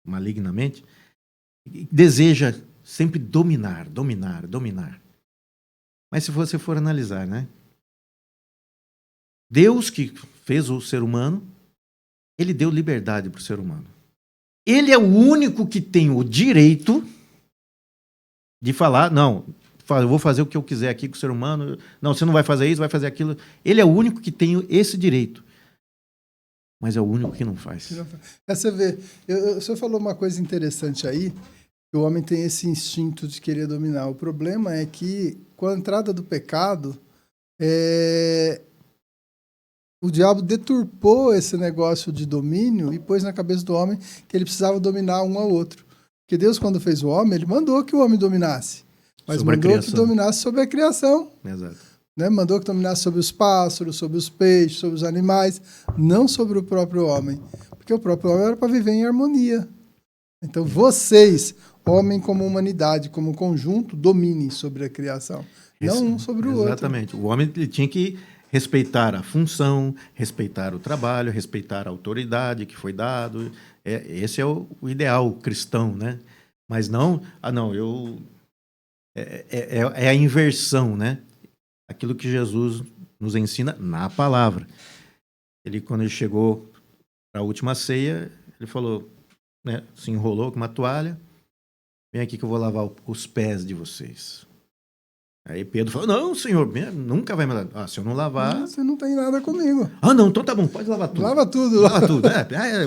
Malignamente, deseja sempre dominar. Mas se você for analisar, né? Deus que fez o ser humano, ele deu liberdade para o ser humano. Ele é o único que tem o direito de falar, não, eu vou fazer o que eu quiser aqui com o ser humano, não, você não vai fazer isso, vai fazer aquilo. Ele é o único que tem esse direito. Mas é o único que não faz. Você vê, o senhor falou uma coisa interessante aí, que o homem tem esse instinto de querer dominar. O problema é que, com a entrada do pecado, o diabo deturpou esse negócio de domínio e pôs na cabeça do homem que ele precisava dominar um ao outro. Porque Deus, quando fez o homem, ele mandou que o homem dominasse. Mas mandou que dominasse sobre a criação. Exato. Né? Mandou que dominasse sobre os pássaros, sobre os peixes, sobre os animais, não sobre o próprio homem. Porque o próprio homem era para viver em harmonia. Então, vocês, homem como humanidade, como conjunto, dominem sobre a criação, não um sobre o outro. Exatamente. O homem ele tinha que respeitar a função, respeitar o trabalho, respeitar a autoridade que foi dado. Esse é o ideal cristão, né? Mas não, é a inversão, né? Aquilo que Jesus nos ensina na palavra. Quando ele chegou para a última ceia, ele falou, né, se enrolou com uma toalha, vem aqui que eu vou lavar os pés de vocês. Aí Pedro falou, não, senhor, nunca vai me lavar. Se eu não lavar... Você não tem nada comigo. Não, então tá bom, pode lavar tudo. Lava tudo. Lava tudo,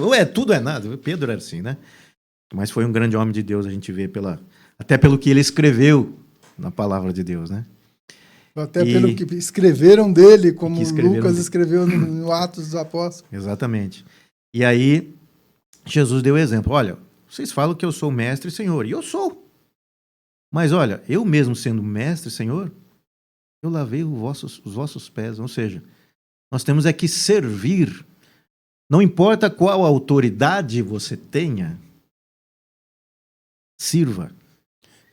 ou é tudo ou é nada. Pedro era assim, né? Mas foi um grande homem de Deus, a gente vê até pelo que ele escreveu na palavra de Deus, né? Até pelo que escreveram dele, como Lucas escreveu no Atos dos Apóstolos. Exatamente. E aí, Jesus deu exemplo. Olha, vocês falam que eu sou mestre e senhor, e eu sou. Mas olha, eu mesmo sendo mestre e senhor, eu lavei os vossos pés. Ou seja, nós temos que servir. Não importa qual autoridade você tenha, Sirva.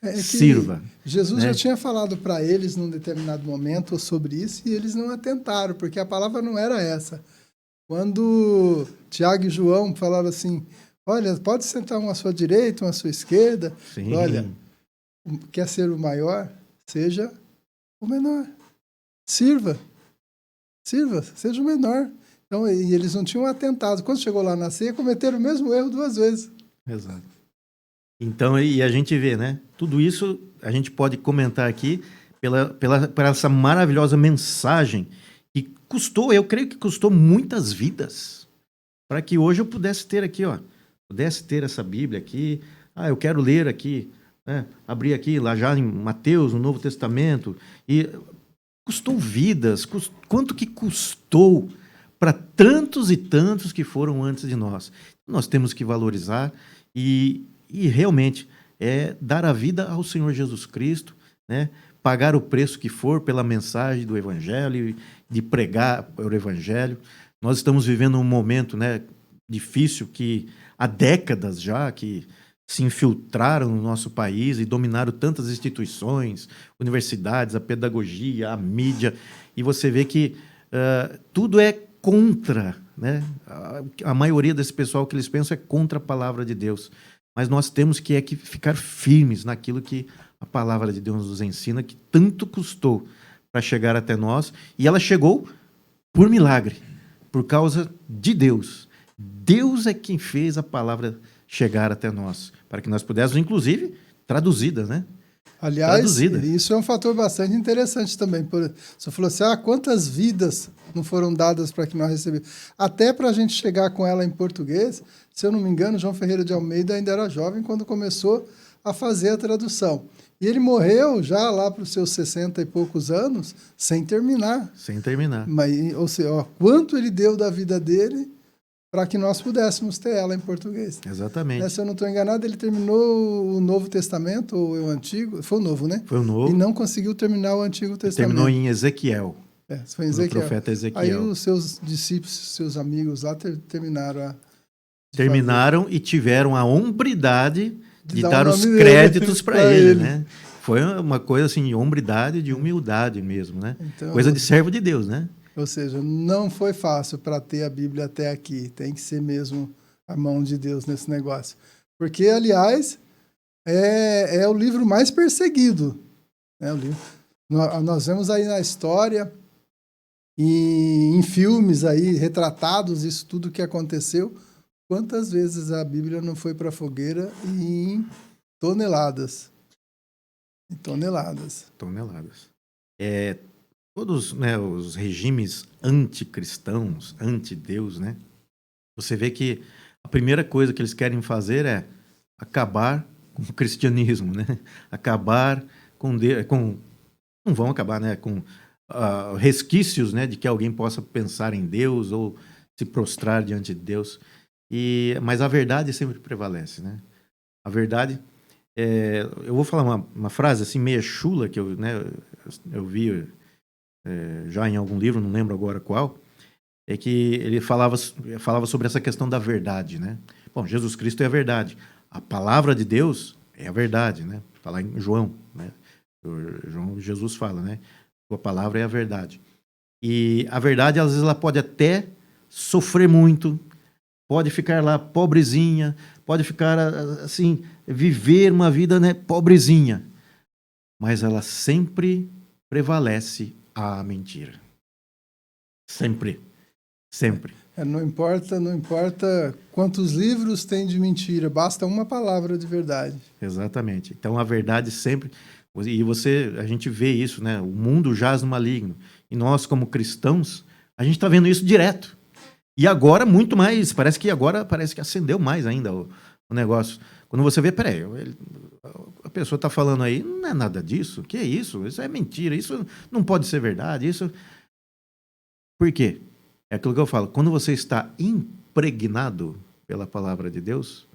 É que Sirva. Jesus né? já tinha falado para eles num determinado momento sobre isso e eles não atentaram, porque a palavra não era essa. Quando Tiago e João falaram assim, olha, pode sentar um à sua direita, um à sua esquerda. Sim. Olha, quer ser o maior? Seja o menor. Sirva, seja o menor. Então, e eles não tinham atentado. Quando chegou lá na ceia, cometeram o mesmo erro 2 vezes. Exato. Então, e a gente vê, né? Tudo isso a gente pode comentar aqui por essa maravilhosa mensagem que custou, eu creio que custou muitas vidas, para que hoje eu pudesse ter aqui, ó, pudesse ter essa Bíblia aqui. Ah, eu quero ler aqui, né? Abrir aqui, lá já em Mateus, no Novo Testamento, e custou vidas. Quanto que custou para tantos e tantos que foram antes de nós? Nós temos que valorizar e realmente dar a vida ao Senhor Jesus Cristo, né? Pagar o preço que for pela mensagem do Evangelho, de pregar o Evangelho. Nós estamos vivendo um momento, né, difícil, que há décadas já que se infiltraram no nosso país e dominaram tantas instituições, universidades, a pedagogia, a mídia, e você vê que tudo é contra, né? A maioria desse pessoal que eles pensam é contra a palavra de Deus. Mas nós temos que ficar firmes naquilo que a palavra de Deus nos ensina, que tanto custou para chegar até nós. E ela chegou por milagre, por causa de Deus. Deus é quem fez a palavra chegar até nós, para que nós pudéssemos, inclusive, traduzida, né? Aliás, traduzida. Isso é um fator bastante interessante também. Você falou assim, quantas vidas não foram dadas para que nós recebemos? Até para a gente chegar com ela em português, se eu não me engano, João Ferreira de Almeida ainda era jovem quando começou a fazer a tradução. E ele morreu já lá para os seus 60 e poucos anos, sem terminar. Sem terminar. Mas, ou seja, quanto ele deu da vida dele para que nós pudéssemos ter ela em português. Exatamente. Se eu não estou enganado, ele terminou o Novo Testamento, ou o Antigo, foi o Novo, né? Foi o Novo. E não conseguiu terminar o Antigo Testamento. Terminou em Ezequiel. Foi em Ezequiel. O profeta Ezequiel. Aí os seus discípulos, seus amigos lá terminaram Terminaram e tiveram a hombridade de dar os créditos para ele, né? Foi uma coisa assim, de hombridade, de humildade mesmo, né? Então, coisa de servo de Deus, né? Ou seja, não foi fácil para ter a Bíblia até aqui. Tem que ser mesmo a mão de Deus nesse negócio. Porque, aliás, é o livro mais perseguido. Né? O livro. Nós vemos aí na história e em filmes aí retratados isso tudo que aconteceu. Quantas vezes a Bíblia não foi para a fogueira e em toneladas. Em toneladas. Toneladas. Todos, né, os regimes anticristãos, anti-Deus, né? Você vê que a primeira coisa que eles querem fazer é acabar com o cristianismo, né? Acabar com Deus, não vão acabar, né? Com resquícios, né, de que alguém possa pensar em Deus ou se prostrar diante de Deus. Mas a verdade sempre prevalece, né? A verdade, eu vou falar uma frase assim meio chula que eu vi já em algum livro, não lembro agora qual, é que ele falava sobre essa questão da verdade, né? Bom, Jesus Cristo é a verdade. A palavra de Deus é a verdade, né? Falar em João, né? Jesus fala, né? A palavra é a verdade. E a verdade, às vezes, ela pode até sofrer muito, pode ficar lá pobrezinha, pode ficar assim, viver uma vida, né, pobrezinha, mas ela sempre prevalece a mentira. Sempre. Sempre. Não importa quantos livros tem de mentira, basta uma palavra de verdade. Exatamente. Então a verdade sempre. E a gente vê isso, né? O mundo jaz no maligno. E nós, como cristãos, a gente está vendo isso direto. E agora, muito mais. Parece que acendeu mais ainda o negócio. Quando você vê, peraí, a pessoa está falando aí, não é nada disso. Que é isso? Isso é mentira. Isso não pode ser verdade. Isso. Por quê? É aquilo que eu falo. Quando você está impregnado pela palavra de Deus,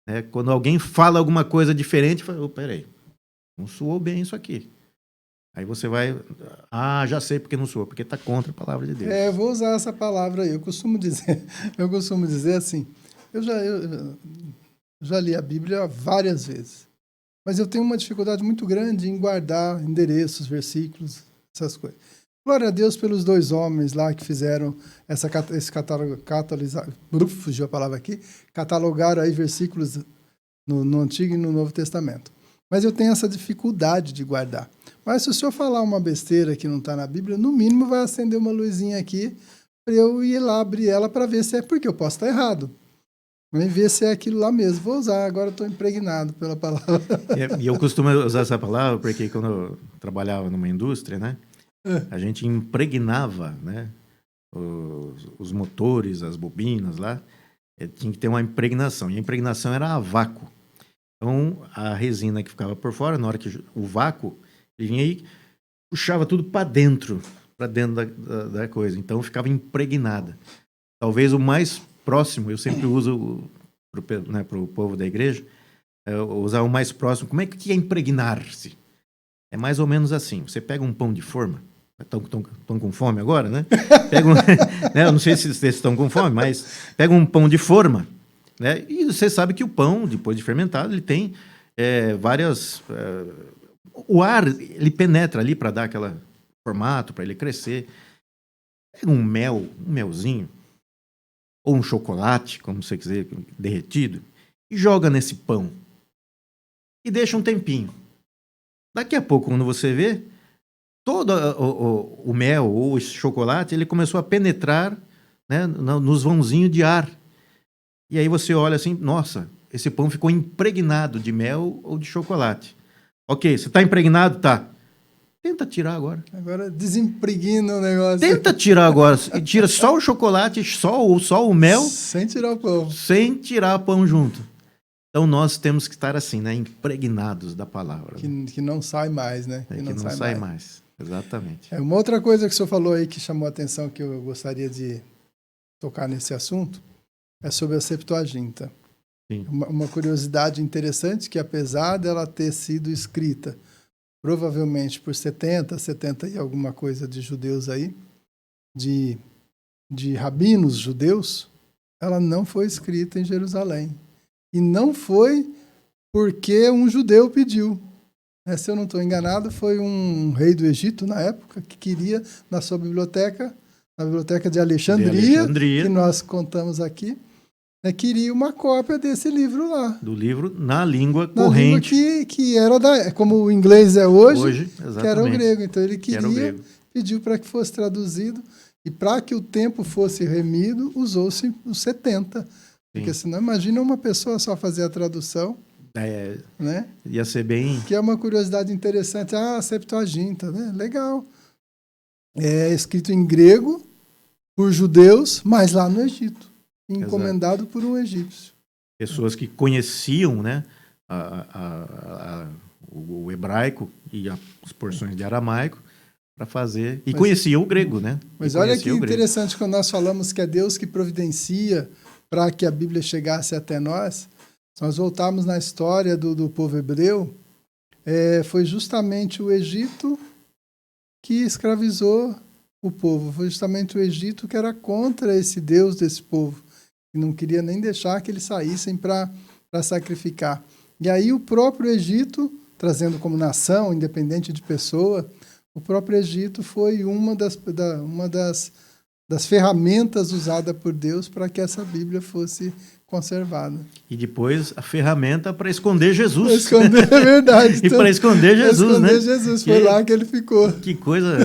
né, quando alguém fala alguma coisa diferente, fala, peraí, não soou bem isso aqui. Aí você vai, já sei porque não soou, porque está contra a palavra de Deus. Eu vou usar essa palavra aí. Eu costumo dizer assim, eu já li a Bíblia várias vezes. mas eu tenho uma dificuldade muito grande em guardar endereços, versículos, essas coisas. Glória a Deus pelos 2 homens lá que fizeram esse fugiu a palavra aqui, catalogaram aí versículos no Antigo e no Novo Testamento. Mas eu tenho essa dificuldade de guardar. Mas se o senhor falar uma besteira que não está na Bíblia, no mínimo vai acender uma luzinha aqui para eu ir lá abrir ela para ver se é, porque eu posso estar errado. Vem ver se é aquilo lá mesmo. Vou usar, agora estou impregnado pela palavra. E eu costumo usar essa palavra porque quando eu trabalhava numa indústria, né, a gente impregnava, né, os motores, as bobinas lá, tinha que ter uma impregnação. E a impregnação era a vácuo. Então, a resina que ficava por fora, na hora que o vácuo, ele vinha aí, puxava tudo para dentro da coisa. Então, ficava impregnada. Talvez o mais próximo, eu sempre uso para o povo da igreja, usar o mais próximo. Como é que é impregnar-se? É mais ou menos assim. Você pega um pão de forma, estão com fome agora, né? Né? Eu não sei se vocês estão com fome, mas pega um pão de forma, né? E você sabe que o pão, depois de fermentado, ele tem várias... o ar, ele penetra ali para dar aquele formato, para ele crescer. Pega um melzinho, ou um chocolate, como você quiser, derretido, e joga nesse pão. E deixa um tempinho. Daqui a pouco, quando você vê, todo o mel ou esse chocolate, ele começou a penetrar, né, nos vãozinhos de ar. E aí você olha assim, nossa, esse pão ficou impregnado de mel ou de chocolate. Ok, você está impregnado? Tá. Tenta tirar agora. Agora desempregna o negócio. Tenta tirar agora. E tira só o chocolate, só o mel. Sem tirar o pão. Sem tirar o pão junto. Então nós temos que estar assim, né, impregnados da palavra. Que não sai mais, né? Que não sai mais. Exatamente. Uma outra coisa que o senhor falou aí que chamou a atenção, que eu gostaria de tocar nesse assunto, é sobre a Septuaginta. Sim. Uma curiosidade interessante, que apesar dela ter sido escrita provavelmente por 70 e alguma coisa de judeus aí, de rabinos judeus, ela não foi escrita em Jerusalém. E não foi porque um judeu pediu. Se eu não estou enganado, foi um rei do Egito, na época, que queria, na sua biblioteca, na biblioteca de Alexandria, que nós contamos aqui, queria uma cópia desse livro lá. Do livro na língua corrente. Língua que era como o inglês é hoje, exatamente. Que era o grego. Então ele queria, pediu para que fosse traduzido, e para que o tempo fosse remido, usou-se os 70. Porque senão, imagina uma pessoa só fazer a tradução. Né? Ia ser bem... Que é uma curiosidade interessante. A Septuaginta, né? Legal. É escrito em grego, por judeus, mas lá no Egito. Encomendado por um egípcio. Pessoas que conheciam, né, o hebraico e as porções de aramaico para fazer... E conheciam o grego, né? Mas olha que interessante quando nós falamos que é Deus que providencia para que a Bíblia chegasse até nós. Se nós voltarmos na história do povo hebreu, foi justamente o Egito que escravizou o povo. Foi justamente o Egito que era contra esse Deus desse povo, que não queria nem deixar que eles saíssem para sacrificar. E aí o próprio Egito, trazendo como nação, independente de pessoa, o próprio Egito foi uma das ferramentas usadas por Deus para que essa Bíblia fosse conservada. E depois a ferramenta para esconder Jesus. Para esconder, é verdade. E para esconder Jesus, né? Jesus, foi lá que ele ficou. Que coisa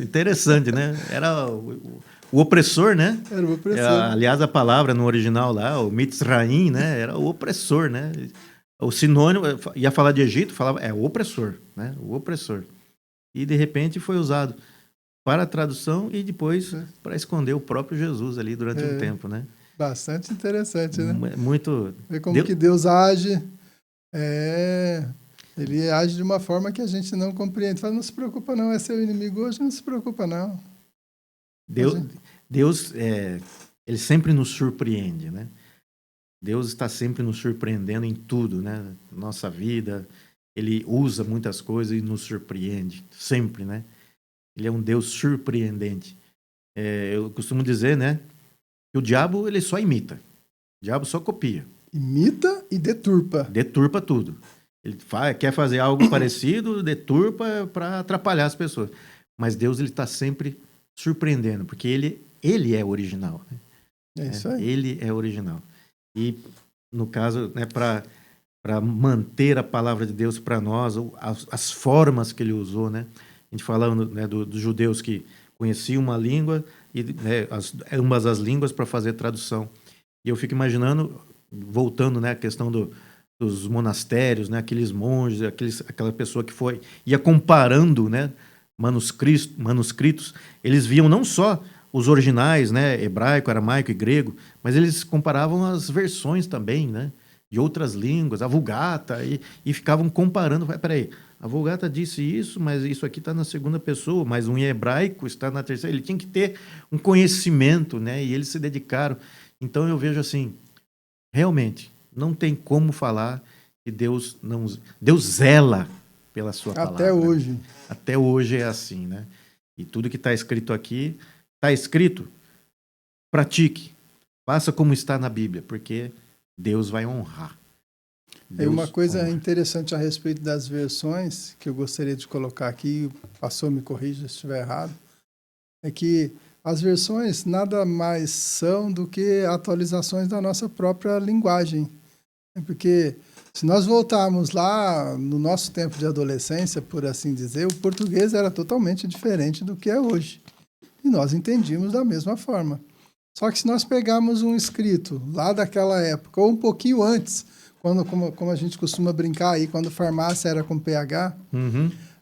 interessante, né? Era o opressor, né? Era o opressor. Aliás, a palavra no original lá, o Mitzraim, né? Era o opressor, né? O sinônimo, ia falar de Egito, falava, o opressor, né? O opressor. E de repente foi usado para a tradução e depois para esconder o próprio Jesus ali durante um tempo, né? Bastante interessante, né? Muito... Ver como que Deus age. Ele age de uma forma que a gente não compreende. Fala, não se preocupa não, é seu inimigo hoje, não se preocupa não. Deus ele sempre nos surpreende, né? Deus está sempre nos surpreendendo em tudo, né? Nossa vida, ele usa muitas coisas e nos surpreende, sempre, né? Ele é um Deus surpreendente. Eu costumo dizer, né? Que o diabo, ele só imita. O diabo só copia. Imita e deturpa. Deturpa tudo. Ele quer fazer algo parecido, deturpa para atrapalhar as pessoas. Mas Deus ele está sempre surpreendendo, porque ele é original. Né? É isso aí. Ele é original. E, no caso, né, para manter a palavra de Deus para nós, as formas que ele usou, né? A gente falando, né, dos judeus que conheciam uma língua, e né, ambas as línguas para fazer tradução. E eu fico imaginando, voltando, né, a questão dos monastérios, né, aqueles monges, aquela pessoa que ia comparando, né, manuscritos, eles viam não só os originais, né, hebraico, aramaico e grego, mas eles comparavam as versões também, né, de outras línguas, a Vulgata, e ficavam comparando. Peraí, a Vulgata disse isso, mas isso aqui está na segunda pessoa, mas um em hebraico está na terceira. Ele tinha que ter um conhecimento, né, e eles se dedicaram. Então eu vejo assim, realmente, não tem como falar que Deus zela pela sua palavra. Até hoje. Até hoje é assim, né? E tudo que está escrito aqui, está escrito, pratique, faça como está na Bíblia, porque Deus vai honrar. E uma coisa interessante a respeito das versões, que eu gostaria de colocar aqui, o pastor me corrija se estiver errado, é que as versões nada mais são do que atualizações da nossa própria linguagem. Porque se nós voltarmos lá no nosso tempo de adolescência, por assim dizer, o português era totalmente diferente do que é hoje. E nós entendíamos da mesma forma. Só que se nós pegarmos um escrito lá daquela época, ou um pouquinho antes, como a gente costuma brincar aí, quando farmácia era com PH,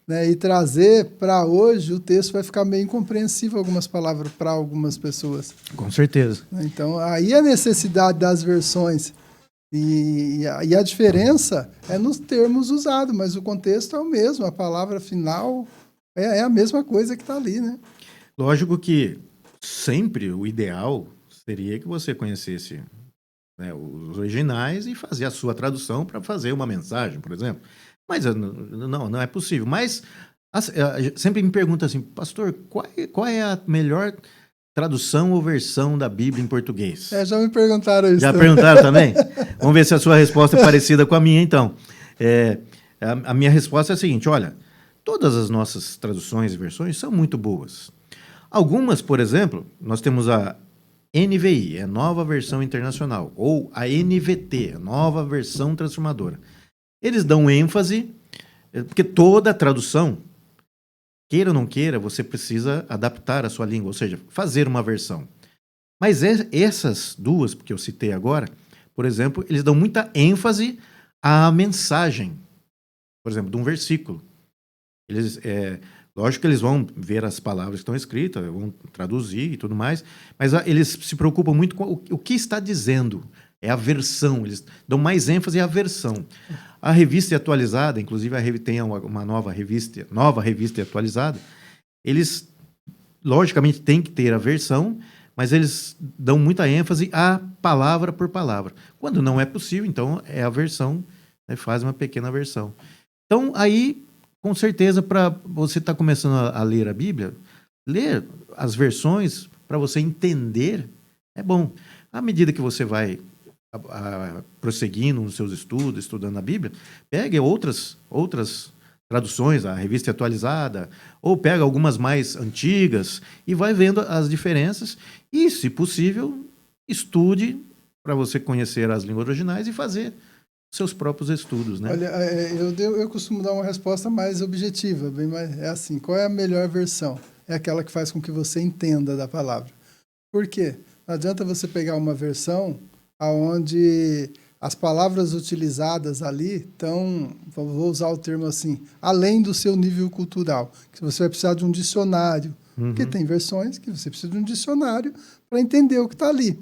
né, e trazer para hoje, o texto vai ficar meio incompreensível algumas palavras para algumas pessoas. Com certeza. Então, aí a necessidade das versões e a diferença é nos termos usados, mas o contexto é o mesmo, a palavra final é a mesma coisa que está ali, né? Lógico que sempre o ideal seria que você conhecesse, né, os originais e fazer a sua tradução para fazer uma mensagem, por exemplo. Mas não é possível. Mas sempre me pergunta assim, pastor, qual é a melhor tradução ou versão da Bíblia em português? Já me perguntaram isso. Já perguntaram também? Vamos ver se a sua resposta é parecida com a minha, então. A minha resposta é a seguinte, olha, todas as nossas traduções e versões são muito boas. Algumas, por exemplo, nós temos a NVI, é a Nova Versão Internacional, ou a NVT, a Nova Versão Transformadora. Eles dão ênfase, porque toda tradução, queira ou não queira, você precisa adaptar a sua língua, ou seja, fazer uma versão. Mas essas duas que eu citei agora, por exemplo, eles dão muita ênfase à mensagem, por exemplo, de um versículo. Lógico que eles vão ver as palavras que estão escritas, vão traduzir e tudo mais, mas eles se preocupam muito com o que está dizendo. É a versão, eles dão mais ênfase à versão. A revista atualizada, inclusive tem uma nova revista atualizada, eles, logicamente, têm que ter a versão, mas eles dão muita ênfase a palavra por palavra. Quando não é possível, então é a versão, né, faz uma pequena versão. Então, aí, com certeza, para você estar começando a ler a Bíblia, ler as versões para você entender é bom. À medida que você vai prosseguindo nos seus estudos, estudando a Bíblia, pegue outras traduções, a revista atualizada, ou pega algumas mais antigas e vai vendo as diferenças e, se possível, estude para você conhecer as línguas originais e fazer seus próprios estudos, né? Olha, eu costumo dar uma resposta mais objetiva, é assim, qual é a melhor versão? É aquela que faz com que você entenda da palavra. Por quê? Não adianta você pegar uma versão onde as palavras utilizadas ali estão, vou usar o termo assim, além do seu nível cultural. Que você vai precisar de um dicionário. Porque tem versões que você precisa de um dicionário para entender o que está ali.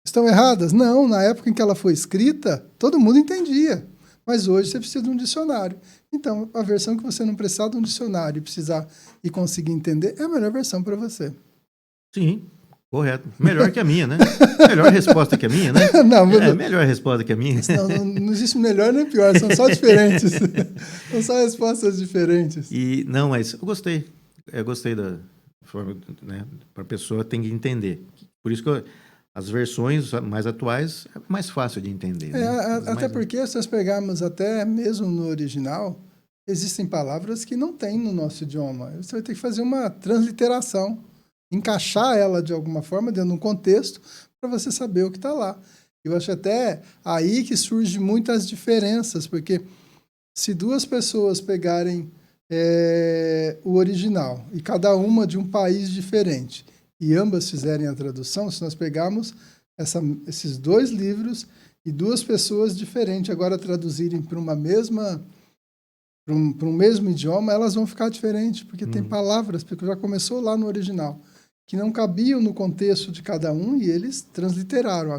Estão erradas? Não, na época em que ela foi escrita, todo mundo entendia. Mas hoje você precisa de um dicionário. Então, a versão que você não precisar de um dicionário e conseguir entender é a melhor versão para você. Sim. Correto. Melhor que a minha, né? Melhor resposta que a minha, né? Melhor resposta que a minha. Não existe melhor nem pior, são só diferentes. São só respostas diferentes. Mas eu gostei. Eu gostei da forma, né? Para a pessoa tem que entender. Por isso que as versões mais atuais é mais fácil de entender. Né? Até porque, se nós pegarmos até mesmo no original, existem palavras que não tem no nosso idioma. Você vai ter que fazer uma transliteração, encaixar ela de alguma forma dentro de um contexto para você saber o que está lá. Eu acho até aí que surgem muitas diferenças, porque se duas pessoas pegarem o original e cada uma de um país diferente e ambas fizerem a tradução, se nós pegarmos esses dois livros e duas pessoas diferentes agora traduzirem para uma mesma para um mesmo idioma, elas vão ficar diferentes, porque tem palavras, porque já começou lá no original, que não cabiam no contexto de cada um e eles transliteraram,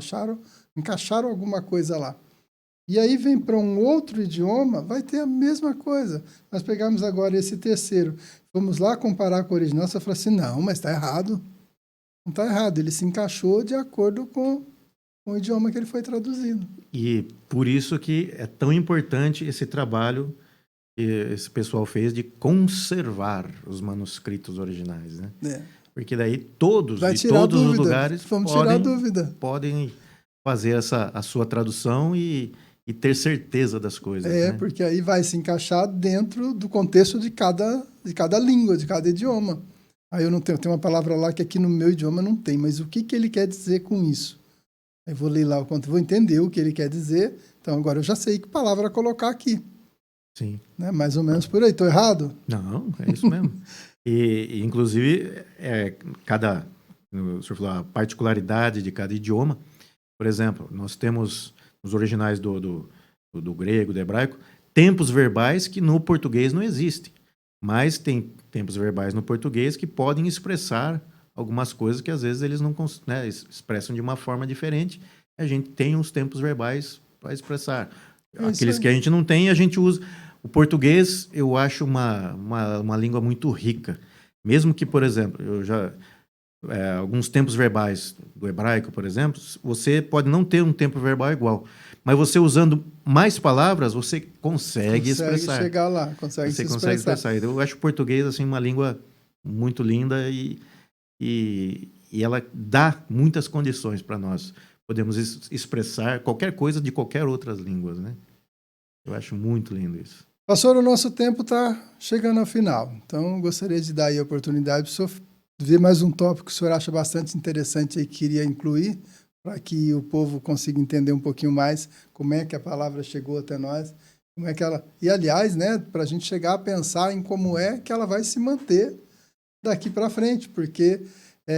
encaixaram alguma coisa lá. E aí vem para um outro idioma, vai ter a mesma coisa. Nós pegamos agora esse terceiro, vamos lá comparar com o original, você fala assim, não, mas está errado. Não está errado, ele se encaixou de acordo com o idioma que ele foi traduzido. E por isso que é tão importante esse trabalho que esse pessoal fez de conservar os manuscritos originais, né? Porque daí todos os lugares podem fazer a sua tradução e ter certeza das coisas. Né? Porque aí vai se encaixar dentro do contexto de cada língua, de cada idioma. Aí eu não tenho uma palavra lá que aqui no meu idioma não tem, mas o que ele quer dizer com isso? Aí vou ler lá vou entender o que ele quer dizer, então agora eu já sei que palavra colocar aqui. Sim. Né? Mais ou menos por aí. Estou errado? Não, é isso mesmo. E inclusive, o senhor falou a particularidade de cada idioma. Por exemplo, nós temos nos originais do grego, do hebraico, tempos verbais que no português não existem. Mas tem tempos verbais no português que podem expressar algumas coisas que às vezes eles não expressam de uma forma diferente. A gente tem uns tempos verbais para expressar. Aqueles que a gente não tem, a gente usa. O português, eu acho uma língua muito rica. Mesmo que, por exemplo, alguns tempos verbais do hebraico, por exemplo, você pode não ter um tempo verbal igual. Mas você usando mais palavras, você consegue expressar. Chegar lá, consegue expressar. Eu acho o português assim, uma língua muito linda e ela dá muitas condições para nós. Podemos expressar qualquer coisa de qualquer outras línguas, né? Eu acho muito lindo isso. Pastor, o nosso tempo está chegando ao final. Então, gostaria de dar aí a oportunidade para o senhor ver mais um tópico que o senhor acha bastante interessante e queria incluir, para que o povo consiga entender um pouquinho mais como é que a palavra chegou até nós, como é que ela... E, aliás, né, para a gente chegar a pensar em como é que ela vai se manter daqui para frente, porque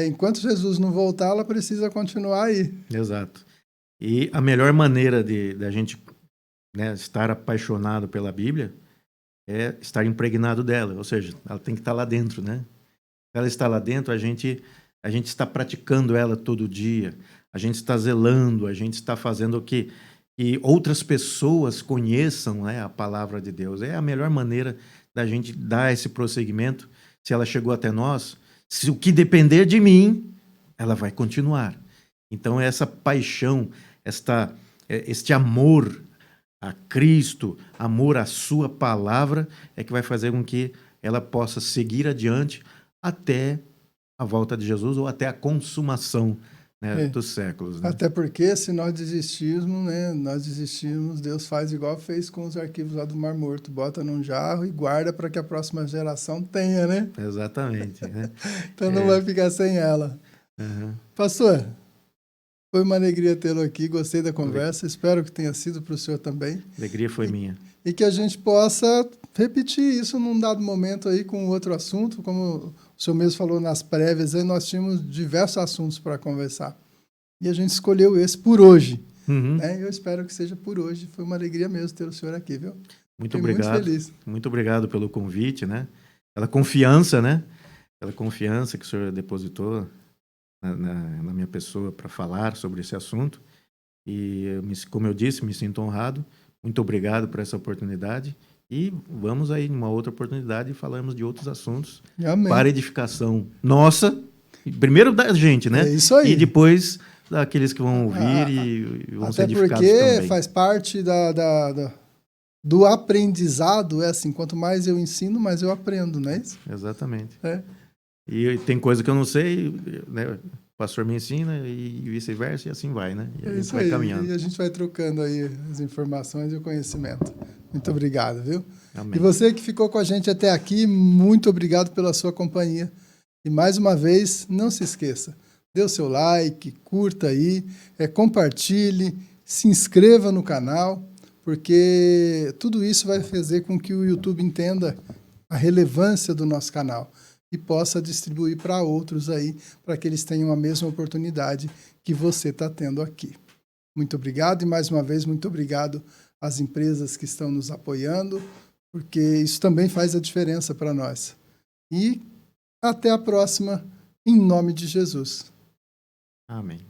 enquanto Jesus não voltar, ela precisa continuar aí. Exato. E a melhor maneira da gente estar apaixonado pela Bíblia é estar impregnado dela, ou seja, ela tem que estar lá dentro, né? Ela está lá dentro, a gente está praticando ela todo dia, a gente está zelando, a gente está fazendo que outras pessoas conheçam, né, a palavra de Deus. É a melhor maneira da gente dar esse prosseguimento. Se ela chegou até nós, se o que depender de mim, ela vai continuar. Então, essa paixão, este amor a Cristo, amor à sua palavra, é que vai fazer com que ela possa seguir adiante até a volta de Jesus ou até a consumação, né, dos séculos. Né? Até porque, se nós desistirmos, Deus faz igual fez com os arquivos lá do Mar Morto, bota num jarro e guarda para que a próxima geração tenha, né? Exatamente. Né? Então não vai ficar sem ela. Uhum. Pastor, foi uma alegria tê-lo aqui, gostei da conversa, espero que tenha sido para o senhor também. A alegria foi minha. E que a gente possa repetir isso num dado momento aí com outro assunto, como o senhor mesmo falou nas prévias, aí nós tínhamos diversos assuntos para conversar. E a gente escolheu esse por hoje. Uhum. Né? Eu espero que seja por hoje. Foi uma alegria mesmo ter o senhor aqui, viu? Muito obrigado. Muito feliz. Muito obrigado pelo convite, né? Pela confiança, né? Pela confiança que o senhor depositou na minha pessoa para falar sobre esse assunto. E, como eu disse, me sinto honrado. Muito obrigado por essa oportunidade. E vamos aí, numa outra oportunidade, falarmos de outros assuntos. Amém. Para edificação nossa. Primeiro da gente, né? É isso aí. E depois daqueles que vão ouvir e vão ser edificados também. Até porque faz parte do aprendizado. É assim, quanto mais eu ensino, mais eu aprendo, não é isso? Exatamente. É. E tem coisa que eu não sei, né? pastor me ensina e vice-versa, e assim vai, né? E a gente Isso vai aí. caminhando. E a gente vai trocando aí as informações e o conhecimento. Muito obrigado, viu? Amém. E você que ficou com a gente até aqui, muito obrigado pela sua companhia. E mais uma vez, não se esqueça, dê o seu like, curta aí, compartilhe, se inscreva no canal, porque tudo isso vai fazer com que o YouTube entenda a relevância do nosso canal e possa distribuir para outros aí, para que eles tenham a mesma oportunidade que você está tendo aqui. Muito obrigado e mais uma vez, muito obrigado às empresas que estão nos apoiando, porque isso também faz a diferença para nós. E até a próxima, em nome de Jesus. Amém.